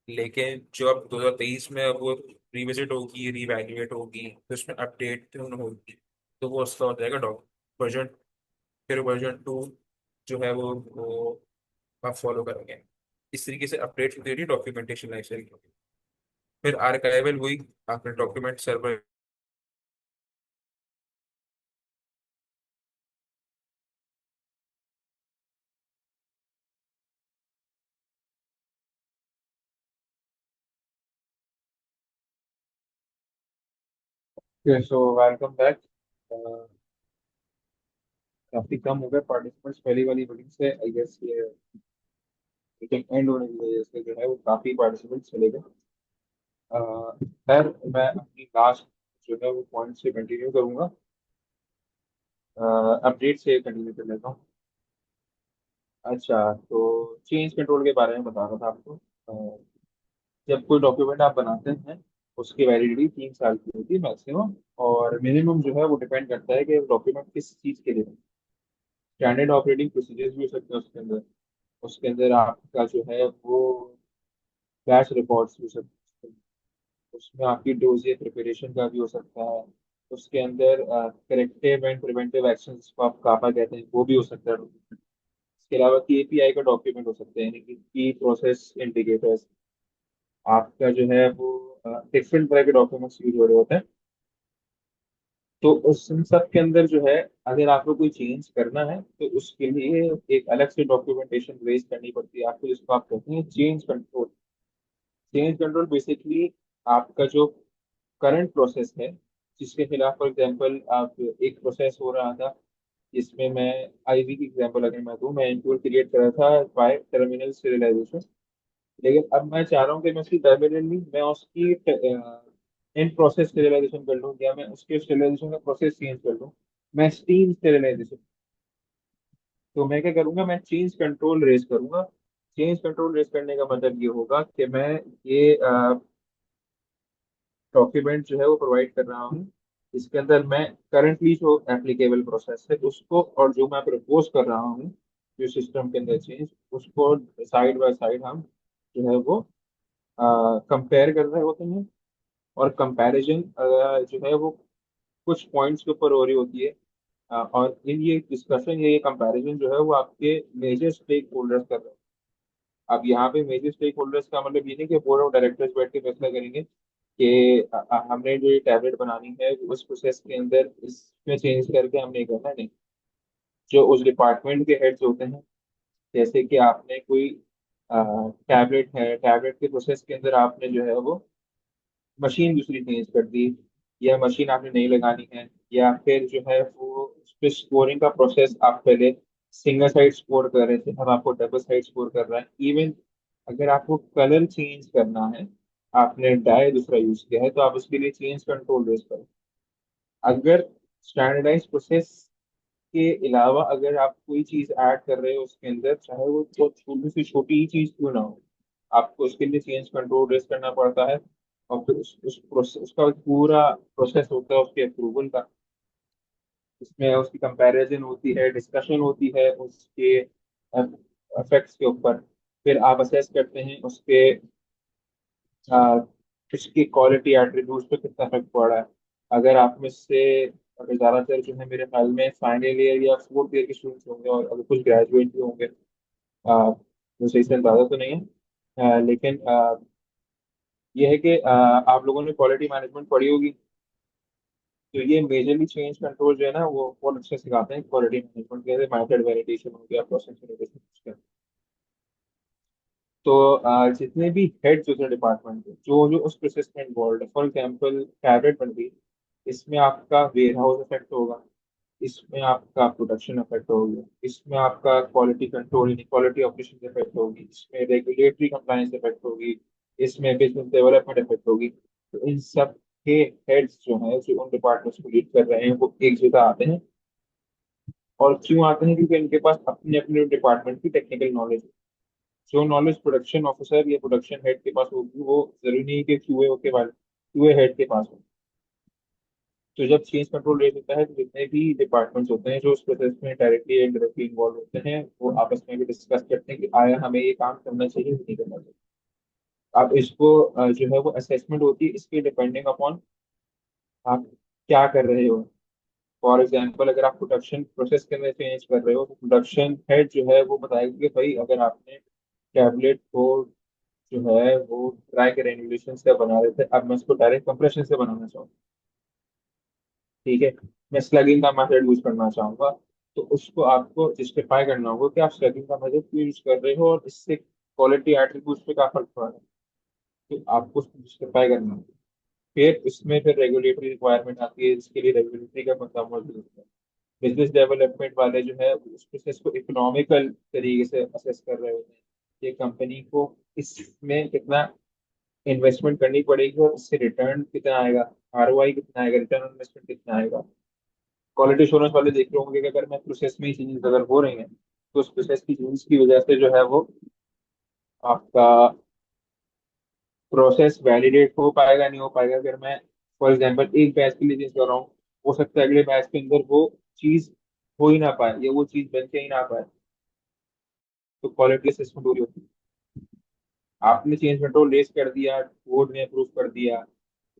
लेकिन जो अब 2023 में अब वो रिविजिट होगी रिवैल्यूएट होगी तो उसमें अपडेट होगी, तो वो उसका हो जाएगा डॉक वर्जन। फिर वर्जन 2 जो है वो आप फॉलो करेंगे। इस तरीके से अपडेट होती रही डॉक्यूमेंटेशन लाइफ साइकिल। फिर आर्काइवल हुई, आपने document server. So welcome back. काफी कम हो गए पार्टिसिपेंट्स पहली वाली मीटिंग से। आई गेस ये मीटिंग एंड होने की वजह से जो है वो काफी पार्टिसिपेंट्स चले गए। खैर मैं अपनी लास्ट जो है वो पॉइंट से कंटिन्यू करूंगा। अपडेट से कंटिन्यू कर लेता हूँ। अच्छा, तो चेंज कंट्रोल के बारे में बता रहा था आपको। जब कोई डॉक्यूमेंट आप बनाते हैं उसकी वैलिडिटी 3 साल की होती है मैक्सिमम। और मिनिमम जो है वो डिपेंड करता है कि डॉक्यूमेंट किस चीज़ के लिए। स्टैंडर्ड ऑपरेटिंग प्रोसीजर्स भी हो सकते हैं उसके अंदर। उसके अंदर आपका जो है वो बैच रिकॉर्ड्स भी हो सकते हैं। उसमें आपकी डोजियर प्रिपरेशन का भी हो सकता है। उसके अंदर करेक्टिव एंड प्रिवेंटिव एक्शन जिसको आप कापा कहते हैं वो भी हो सकता है। इसके अलावा केपीआई का डॉक्यूमेंट हो सकते हैं, यानी कि की प्रोसेस इंडिकेटर्स। आपका जो है वो डिफरेंट तरह के डॉक्यूमेंट्स यूज हो रहे होते हैं। तो उस इन सब के अंदर जो है अगर आपको कोई चेंज करना है तो उसके लिए एक अलग से डॉक्यूमेंटेशन रेज करनी पड़ती है आपको, जिसको आप कहते हैं change control. Change control basically आपका जो करंट प्रोसेस है जिसके खिलाफ, फॉर एग्जांपल आप एक प्रोसेस हो रहा था जिसमें मैं आईवी की एग्जांपल अगर मैं दूं, मैं इंटूल क्रिएट कर रहा था बाय टर्मिनल सीरियलाइजेशन। लेकिन अब मैं चाह रहा हूँ कि मैं उसकी टर्मिनल नहीं, मैं उसकी इन प्रोसेस स्टेरिलाइजेशन कर लूँ या मैं उसके स्टेरिलाइजेशन का प्रोसेस चेंज कर लूँ। मैं स्टीम स्टेरिलाइजेशन, तो मैं क्या करूंगा, मैं चेंज कंट्रोल रेज करूंगा। चेंज कंट्रोल रेज करने का मतलब ये होगा कि मैं ये डॉक्यूमेंट जो है वो प्रोवाइड कर रहा हूँ। इसके अंदर मैं करंटली जो एप्लीकेबल प्रोसेस है उसको और जो मैं प्रपोज कर रहा हूँ जो सिस्टम के अंदर चेंज, उसको साइड बाय साइड हम जो है वो कंपेयर कर रहे होते हैं। और कंपैरिजन जो है वो कुछ पॉइंट्स के ऊपर हो रही होती है। और इन ये डिस्कशन या ये कंपैरिजन जो है वो आपके मेजर स्टेक होल्डर्स कर रहे हैं। अब यहाँ पे मेजर स्टेक होल्डर्स का मतलब ये नहीं कि बोर्ड ऑफ डायरेक्टर्स बैठ के फैसला करेंगे कि हमने जो ये टैबलेट बनानी है उस प्रोसेस के अंदर इसमें चेंज करके हमने ये करना है। नहीं, जो उस डिपार्टमेंट के हेड्स होते हैं, जैसे कि आपने कोई टैबलेट है, टैबलेट के प्रोसेस के अंदर आपने जो है वो मशीन दूसरी चेंज कर दी, या मशीन आपने नहीं लगानी है, या फिर जो है वो उस पे स्कोरिंग का प्रोसेस आप पहले सिंगल साइड स्कोर कर रहे थे, अब आपको डबल साइड स्कोर कर रहा है। इवन अगर आपको कलर चेंज करना है, आपने डाई दूसरा यूज किया है, तो आप उसके लिए चेंज कंट्रोल रेज करो। अगर स्टैंडर्डाइज प्रोसेस के अलावा अगर आप कोई चीज ऐड कर रहे हो उसके अंदर, चाहे वो बहुत छोटी से छोटी ही चीज क्यों ना हो, आपको उसके लिए चेंज कंट्रोल रेस करना पड़ता है। और फिर उस प्रोसेस, उसका पूरा प्रोसेस होता है उसके अप्रूवल का। इसमें उसकी कंपैरिजन होती है, डिस्कशन होती है उसके इफेक्ट्स के ऊपर। फिर आप असेस करते हैं उसके अ, उसकी क्वालिटी एट्रीब्यूट्स पे कितना इफेक्ट पड़ रहा है। अगर आप में से, अगर ज्यादातर जो है मेरे ख्याल में फाइनल ईयर या फोर्थ ईयर के स्टूडेंट्स होंगे, और अगर कुछ ग्रेजुएट भी होंगे, मुझे सही से अंदाजा तो नहीं है, लेकिन ये है कि आप लोगों ने क्वालिटी मैनेजमेंट पढ़ी होगी। तो ये मेजरली चेंज कंट्रोल जो है ना वो बहुत अच्छे से सिखाते हैं। क्वालिटी मैनेजमेंट कैसे, मेथड वैलिडेशन हो गया, प्रोसेस वैलिडेशन। तो जितने भी हेड्स होते हैं डिपार्टमेंट के, जो जो उस प्रोसेस में इन्वॉल्व है, फॉर एग्जांपल टैबलेट बन गई, इसमें आपका वेयर हाउस इफेक्ट होगा, इसमें आपका प्रोडक्शन इफेक्ट होगा, इसमें आपका क्वालिटी कंट्रोल यानी क्वालिटी ऑपरेशन इफेक्ट होगी, इसमें रेगुलेटरी कंप्लायंस इफेक्ट होगी, इसमें बिजनेस डेवलपमेंट इफेक्ट होगी। तो इन सब के हेड्स जो है, जो उन डिपार्टमेंट्स को लीड कर रहे हैं, वो एक जगह आते हैं। और क्यों आते हैं? क्योंकि इनके पास अपने अपने डिपार्टमेंट की टेक्निकल नॉलेज, जो नॉलेज प्रोडक्शन ऑफिसर या प्रोडक्शन हेड के पास होगी, वो जरूरी नहीं कि क्यूए के वाले क्यूए हेड के पास हो। तो जब चेंज कंट्रोल रेट होता है, तो जितने भी डिपार्टमेंट्स होते हैं जो उस प्रोसेस में डायरेक्टली या इनडायरेक्टली इन्वॉल्व होते हैं, वो आपस में भी डिस्कस करते हैं कि आया हमें ये काम करना चाहिए कि नहीं करना चाहिए। अब इसको जो है वो असेसमेंट होती है इसके डिपेंडिंग अपॉन आप क्या कर रहे हो। फॉर एग्जाम्पल, अगर आप प्रोडक्शन प्रोसेस के अंदर चेंज कर रहे हो, तो प्रोडक्शन हेड जो है वो बताएगा कि भाई अगर आपने टैबलेट को जो है वो ड्राई ग्रेन्युलेशन से बना रहे थे, अब मैं उसको डायरेक्ट कंप्रेशन से बनाना चाहूँ, ठीक है, मैं स्लगिंग का मेथड यूज करना चाहूंगा, तो उसको आपको जस्टिफाई करना होगा कि आप स्लगिंग का मेथड क्यों यूज कर रहे हो और इससे क्वालिटी एट्रीब्यूट्स पे क्या फर्क पड़ रहा है। तो आपको उसको जस्टिफाई करना होगा। फिर इसमें फिर रेगुलेटरी रिक्वायरमेंट आती है, इसके लिए रेगुलेटरी का मतलब मौजूद होता है। बिजनेस डेवलपमेंट वाले जो है उस प्रोसेस को इकोनॉमिकल तरीके से असेस कर रहे होते हैं कि कंपनी को इसमें कितना इन्वेस्टमेंट करनी पड़ेगी और इससे रिटर्न कितना आएगा, आरओआई कितना आएगा, रिटर्न ऑन इन्वेस्टमेंट कितना आएगा। क्वालिटी एश्योरेंस वाले देख रहे होंगे कि अगर मैं प्रोसेस में ही चेंजेस अगर हो रही हैं, तो उस प्रोसेस की चेंज की वजह से जो है वो आपका प्रोसेस वैलिडेट हो पाएगा नहीं हो पाएगा। अगर मैं फॉर एग्जांपल एक बैच के लिए चेंज कर रहा हूँ, हो सकता है अगले बैच के अंदर वो चीज हो ही ना पाए या वो चीज बन के ही ना पाए। तो क्वालिटी असेसमेंट हो रही होती है। आपने चेंज कंट्रोल रेस कर दिया, बोर्ड ने अप्रूव कर दिया,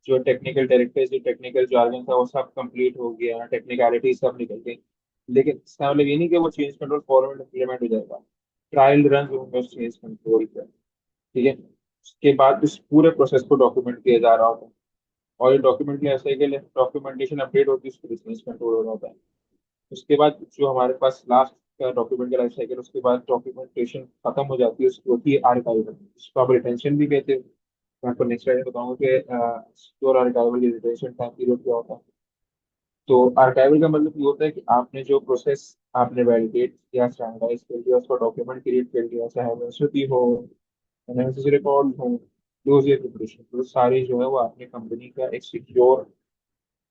जो टेक्निकल डायरेक्टर जो टेक्निकल जार्गन था वो सब कंप्लीट हो गया, टेक्निकलिटी सब निकल गई। लेकिन इसका मतलब ये नहीं कि वो चेंज कंट्रोल फॉरवर्ड इम्प्लीमेंट हो जाएगा। ट्रायल रन होंगे उस चेंज कंट्रोल पर, ठीक है। उसके बाद उस पूरे प्रोसेस को डॉक्यूमेंट किया जा रहा होता है। और ये डॉक्यूमेंट के ऐसे के लिए डॉक्यूमेंटेशन अपडेट होती है, उस पर चेंज कंट्रोल हो रहा होता है। उसके बाद जो हमारे पास लास्ट का डॉक्यूमेंट का लाइफ साइकिल, उसके बाद डॉक्यूमेंटेशन खत्म हो जाती है, उसकी होती है आर्काइवल, जिसको आप रिटेंशन भी कहते हो। मैं आपको नेक्स्ट स्लाइड में बताऊंगा कि सिक्योर आर्काइवल की रिटेंशन टाइम पीरियड क्या होता है। तो आर्काइवल का मतलब ये होता है कि आपने जो प्रोसेस आपने वैलिडेट किया, स्टैंडर्डाइज कर लिया, उसका डॉक्यूमेंट क्रिएट कर लिया, चाहे वो एसओपी हो, एनालिसिस रिकॉर्ड हो, डोजियर प्रिपरेशन, तो सारी जो है वो आपने कंपनी का एक सिक्योर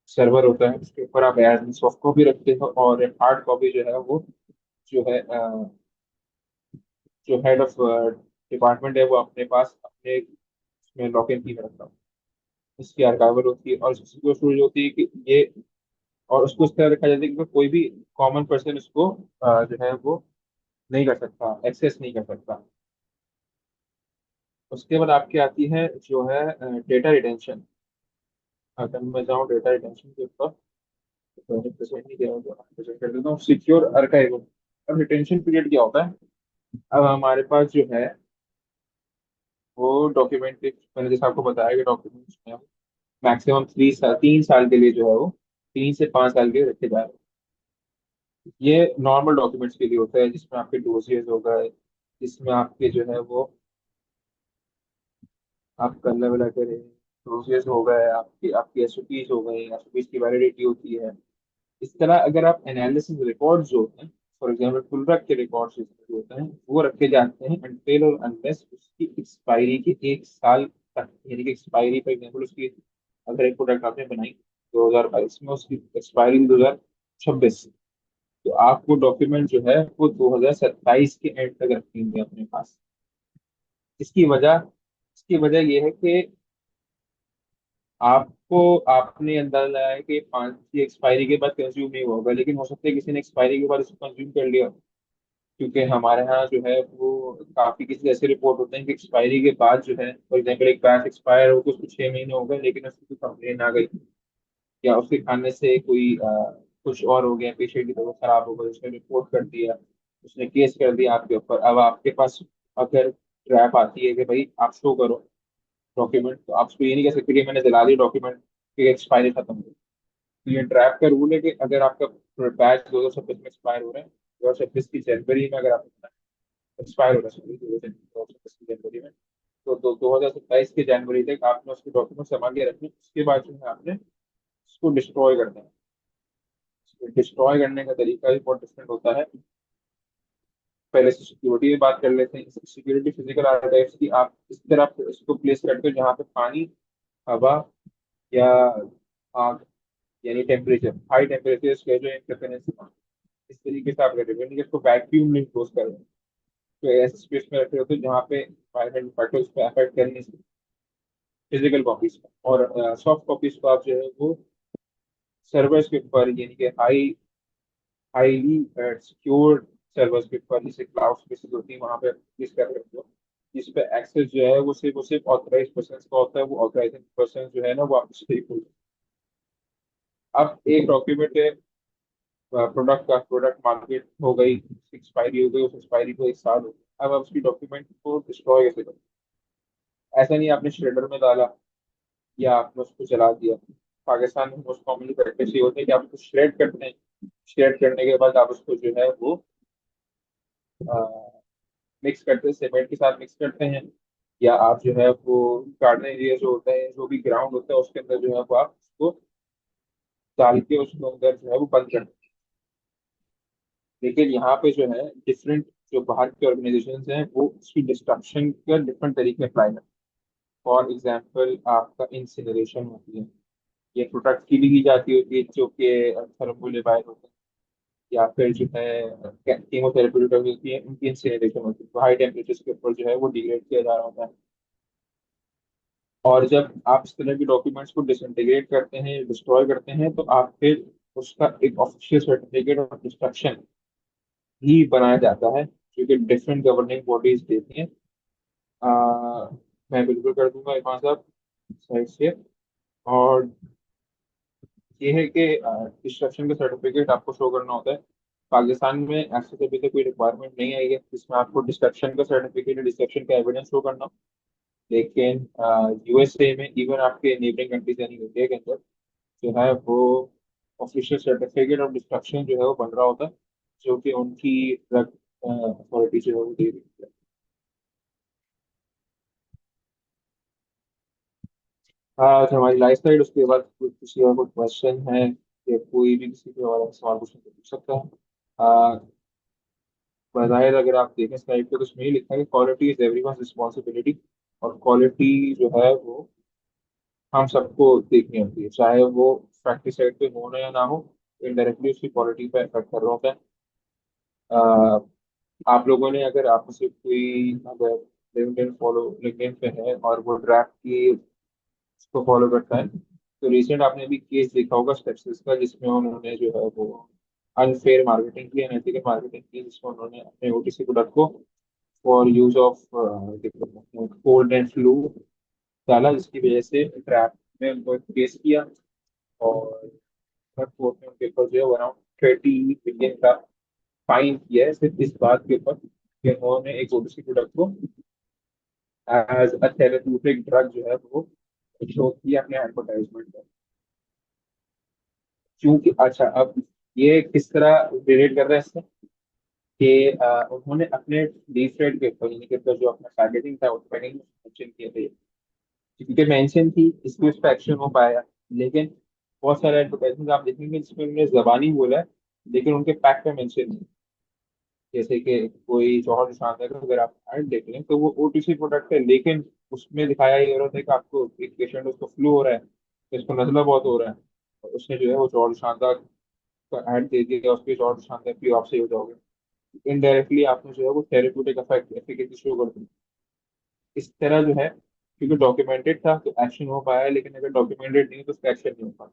सर्वर होता है, उसके ऊपर आप एज सॉफ्ट कॉपी रखते हो, और हार्ड कॉपी जो है वो जो है जो हेड ऑफ डिपार्टमेंट है वो अपने पास अपने उसमें लॉक इन की में रखता हूँ। इसकी आर्काइवल होती है, और सिक्योर स्टोरेज होती है कि ये, और उसको इस तरह रखा जाता है कि कोई भी कॉमन पर्सन उसको जो है वो नहीं कर सकता, एक्सेस नहीं कर सकता। उसके बाद आपकी आती है जो है डेटा रिटेंशन। अगर मैं जाऊँ डेटा रिटेंशन के ऊपर, तो 20% नहीं दिया होगा, 100% कर देता हूँ सिक्योर अर्काइव। अब रिटेंशन पीरियड क्या होता है? अब हमारे पास जो है वो डॉक्यूमेंट, मैंने जैसे आपको बताया कि डॉक्यूमेंट्स में मैक्सिमम 3 साल के लिए जो है वो 3 से 5 साल के लिए रखे जा रहे हैं। ये नॉर्मल डॉक्यूमेंट्स के लिए होता है, जिसमें आपके डोसियर्स हो गए, जिसमें आपके जो है वो आप कलर वलर करें, डोसियर्स हो गए, आपकी आपकी एसओपीज हो गई, एसओपीज की वैलिडिटी होती है। इस तरह अगर आप एनालिसिस रिकॉर्ड्स जो होते हैं, फॉर एग्जाम्पल फुलरक के रिकॉर्ड्स जो होते हैं, वो रखे जाते हैं अनटिल और अनलेस उसकी एक्सपायरी के 1 साल तक, यानी कि एक्सपायरी फॉर एग्जाम्पल उसकी, अगर एक प्रोडक्ट आपने बनाई 2022 में, उसकी एक्सपायरी 2026, तो आप वो डॉक्यूमेंट जो है वो 2027 के एंड तक रखेंगे अपने पास। इसकी वजह इसकी वजह ये है कि आपको आपने अंदाजा लगाया कि 5 की एक्सपायरी के बाद कंज्यूम नहीं होगा, लेकिन हो सकता है किसी ने एक्सपायरी के बाद उसको कंज्यूम कर लिया। क्योंकि हमारे यहाँ जो है वो काफी किसी ऐसे रिपोर्ट होते हैं कि एक्सपायरी के बाद जो है, फॉर एग्जाम्पल एक बैच एक्सपायर हो तो उसको 6 महीने हो गए, लेकिन उसकी कंप्लेन आ गई, या उसके खाने से कोई कुछ और हो गया, पेशेंट की तबीयत खराब हो गई, उसने रिपोर्ट कर दिया, उसने केस कर दिया आपके ऊपर। अब आपके पास अगर ट्रैप आती है कि भाई आप शो करो डॉक्यूमेंट, तो आप उसको ये नहीं कह सकते कि मैंने दिला दी डॉक्यूमेंट की एक्सपायरी खत्म हो गई। तो ये ट्रैप का रूल है कि अगर आपका बैच 2026 में एक्सपायर हो रहा है, 2026 की जनवरी में अगर आप एक्सपायर हो रहा है, सॉरी 2026 की जनवरी में, तो 2027 के जनवरी तक आपने उसके डॉक्यूमेंट संभाल के रखने, उसके बाद जो है आपने उसको डिस्ट्रॉय कर देना। डिस्ट्रॉय करने का तरीका भी बहुत डिफरेंट होता है। पहले से सिक्योरिटी की बात कर लेते हैं। सिक्योरिटी फिजिकल आर्काइव्स की आप इस तरह इसको प्लेस करते हो जहाँ पे पानी, हवा, या आग, यानी टेम्परेचर, हाई टेम्परेचर का जो इंटरफेरेंस, इस तरीके से आप करते हो, यानी कि इसको वैक्यूम नहीं क्लोज कर रहे हो। तो ऐसे स्पेस में रखे होते हो जहाँ पे एनवायरमेंट पार्टिकल्स पे अफेक्ट कर नहीं सकते, फिजिकल कॉपीज को। और सॉफ्ट कॉपीज को आप जो है वो सर्वर्स के ऊपर, यानी कि हाईली सिक्योर्ड सर्वर्स के ऊपर, जैसे क्लाउड स्पेसेस होती है, वहां पे प्लेस कर रहे हो, जिस पे एक्सेस जो है वो सिर्फ ऑथराइज पर्सन का होता है। वो ऑथराइजिंग पर्सन जो है ना वो आपको स्टेक। अब एक डॉक्यूमेंट है, प्रोडक्ट मार्केट हो गई, एक्सपायरी हो गई, उस एक्सपायरी को 1 साल हो गया, अब आप उसकी डॉक्यूमेंट को डिस्ट्रॉय कैसे करें? ऐसा नहीं आपने श्रेडर में डाला या आपने उसको जला दिया। पाकिस्तान में मोस्ट कॉमनली प्रैक्टिस ये होती है कि आप उसको श्रेड करते हैं, श्रेड करने के बाद आप उसको जो है वो मिक्स करते हैं, सीमेंट के साथ मिक्स करते हैं, या आप जो है वो गार्डन एरिया जो होता है, जो भी ग्राउंड होता है, उसके अंदर जो है वो आप उसको डाल के उसके अंदर जो है वो बंद करते हैं। लेकिन यहाँ पे जो है डिफरेंट, जो बाहर के ऑर्गेनाइजेशन हैं वो उसकी डिस्ट्रक्शन का डिफरेंट तरीके अप्लाई करते हैं। फॉर एग्जाम्पल आपका इंसिनरेशन होती है, ये प्रोडक्ट की भी की जाती होती है जो कि थर्मोलिबाइल होते हैं, या फिर जो है कीमोथेरेपी होती है, उनकी इंसिनरेशन होती है, तो हाई टेम्परेचर के ऊपर जो है वो डिग्रेड किया जा रहा होता है। और जब आप इस तरह के डॉक्यूमेंट्स को डिसइंटीग्रेट करते हैं, डिस्ट्रॉय करते हैं, तो आप फिर उसका एक ऑफिशियल सर्टिफिकेट ऑफ डिस्ट्रक्शन ही बनाया जाता है, जो कि डिफरेंट गवर्निंग बॉडीज देती हैं। आ, मैं बिल्कुल कर दूंगा इरफान साहब साइड से। और ये है कि डिस्ट्रक्शन का सर्टिफिकेट आपको शो करना होता है। पाकिस्तान में ऐसे तो अभी तक कोई रिक्वायरमेंट नहीं आई है जिसमें आपको डिस्ट्रक्शन का सर्टिफिकेट या डिस्ट्रक्शन का एविडेंस शो करना हो। लेकिन यूएसए में, इवन आपके नेबरिंग कंट्रीज यानी इंडिया के अंदर, जो है वो ऑफिशियल सर्टिफिकेट ऑफ डिस्ट्रक्शन जो है वो बन रहा होता है, जो कि उनकी ड्रग अथॉरिटी जो है वो दे रही है। हाँ, तो हमारी लाइफ साइड, उसके बाद किसी और कोई क्वेश्चन है या कोई भी किसी के बारे में सवाल क्वेश्चन पूछ सकता है। आ, बज़ाहिर अगर आप देखें स्लाइड पे, तो उसमें ही लिखा है कि क्वालिटी इज एवरीवन्स रिस्पॉन्सिबिलिटी। और क्वालिटी जो है वो हम सबको देखनी होती है, चाहे वो फैक्ट्री साइड पे हो ना या ना हो, इनडायरेक्टली उसकी क्वालिटी पे इफेक्ट कर रहा होता है। आप लोगों ने, अगर आप में से कोई अगर लिंक्डइन पे है और वो ड्रैफ्ट की उसको फॉलो करता है, तो रिसेंट आपने भी केस देखा होगा स्टेप्सिस का, जिसमें उन्होंने जो है वो अनफेयर मार्केटिंग की, अनएथिकल मार्केटिंग की, जिसमें उन्होंने अपने ओटीसी प्रोडक्ट को for use of cold and flu डाला, जिसकी वजह से ट्रैप में उनको केस किया, और कोर्ट में उनके ऊपर जो है अराउंड 30 बिलियन का फाइन किया है, सिर्फ इस बात के ऊपर कि उन्होंने एक ओटीसी प्रोडक्ट को एज अ थेरेप्यूटिक ड्रग जो है वो शो किया अपने एडवर्टाइजमेंट में। क्योंकि अच्छा, अब ये किस तरह रिलेट कर रहा है इससे कि उन्होंने अपने डीप फ्राइड के ऊपर, यानी कि ऊपर जो अपना पैकेजिंग था उस पैकेजिंग में मेंशन किए थे, क्योंकि मेंशन थी इसलिए उस पर एक्शन हो पाया। लेकिन बहुत सारे एडवर्टाइजमेंट आप देखेंगे जिसमें उन्होंने जबानी बोला है, लेकिन उनके पैक पे मेंशन नहीं। जैसे कि कोई जौहर निशान है, अगर आप ऐड देख लें तो वो ओटीसी प्रोडक्ट है, लेकिन उसमें दिखाया ये रहा है कि आपको एक पेशेंट, उसको फ्लू हो रहा है, तो इसको नजला बहुत हो रहा है, और उसने जो है वो जौहर शानदार का ऐड दे दिया, उसके जौहर शानदार पियो आप सही हो जाओगे। इनडायरेक्टली आपने जो है वो थेरेप्यूटिक इफेक्ट एफिकेसी शो कर दी। इस तरह जो है, क्योंकि डॉक्यूमेंटेड था तो एक्शन हो पाया, लेकिन अगर डॉक्यूमेंटेड नहीं तो उसका एक्शन नहीं हो पाया।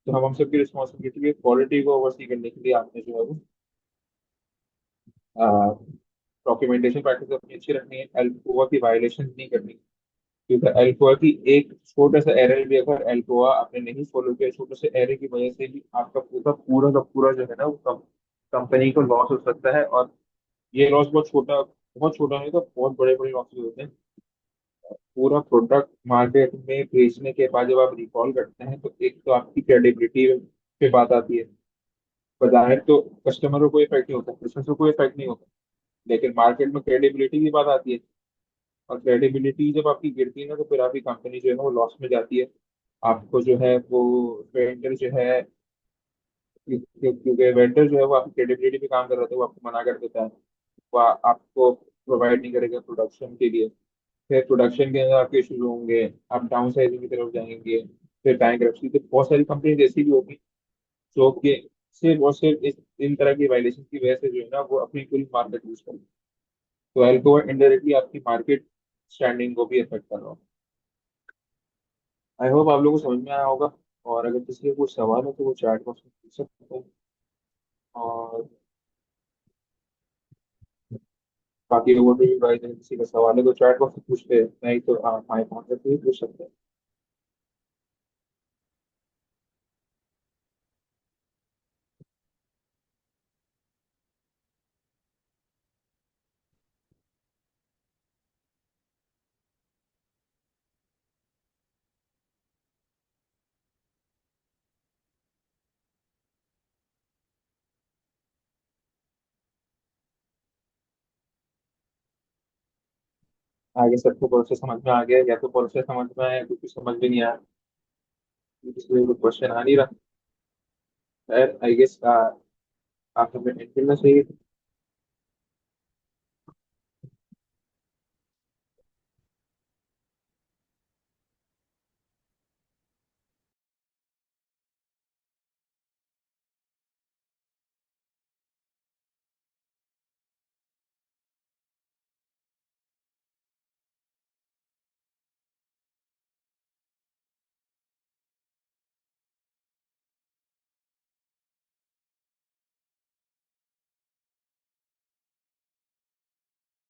तो हम सबकी रिस्पॉन्सिबिलिटी है क्वालिटी को ओवरसी करने के लिए, आपने जो है वो डॉक्यूमेंटेशन प्रैक्टिस अपनी अच्छी रखनी है, एल्कोआ की वायलेशन नहीं करनी। क्योंकि एल्कोआ की एक छोटा सा एरर भी, अगर एल्कोआ आपने नहीं फॉलो किया, छोटे से एरर की वजह से भी आपका पूरा पूरा का पूरा जो है ना वो कंपनी को लॉस हो सकता है। और ये लॉस बहुत छोटा नहीं तो बहुत बड़े बड़े लॉसेस होते हैं। पूरा प्रोडक्ट मार्केट में बेचने के बाद जब आप रिकॉल करते हैं तो एक तो आपकी क्रेडिबिलिटी पे बात आती है। बाजार तो कस्टमर को कोई इफेक्ट नहीं होता, बिजनेस को कोई इफेक्ट नहीं होता, लेकिन मार्केट में क्रेडिबिलिटी की बात आती है। और क्रेडिबिलिटी जब आपकी गिरती है ना, तो फिर आपकी कंपनी जो है ना वो लॉस में जाती है। आपको जो है वो वेंडर जो है, क्योंकि वेंडर जो है वो आपकी क्रेडिबिलिटी पे काम कर रहा था, वो आपको मना कर देता है, वो आपको प्रोवाइड नहीं करेगा प्रोडक्शन के लिए। फिर प्रोडक्शन के अंदर आपके इश्यूज होंगे, आप डाउन साइजिंग की तरफ जाएंगे, फिर बैंकरप्सी। तो बहुत सारी कंपनी ऐसी भी होगी जो कि सिर्फ और सिर्फ इन तरह की वायलेशन की वजह से जो है ना वो अपनी पूरी मार्केट यूज करें। तो एल्कोहल इनडायरेक्टली आपकी मार्केट स्टैंडिंग को भी अफेक्ट कर रहा हो। आई होप आप लोगों को समझ में आया होगा। और अगर किसी का कोई सवाल है तो वो चैट बॉक्स में पूछ सकते हैं। और बाकी लोगों को भी भाई, अगर किसी का सवाल है तो चैट बॉक्स में पूछते हैं, नहीं तो आप हमारे कॉन्टेक्ट भी पूछ सकते हैं। आगे सबको प्रोसेस समझ में आ गया, या तो प्रोसेस समझ में आया, कुछ समझ में नहीं आया, इसलिए कोई क्वेश्चन आ नहीं रहा। आई गेस आप हमें एंड करना चाहिए।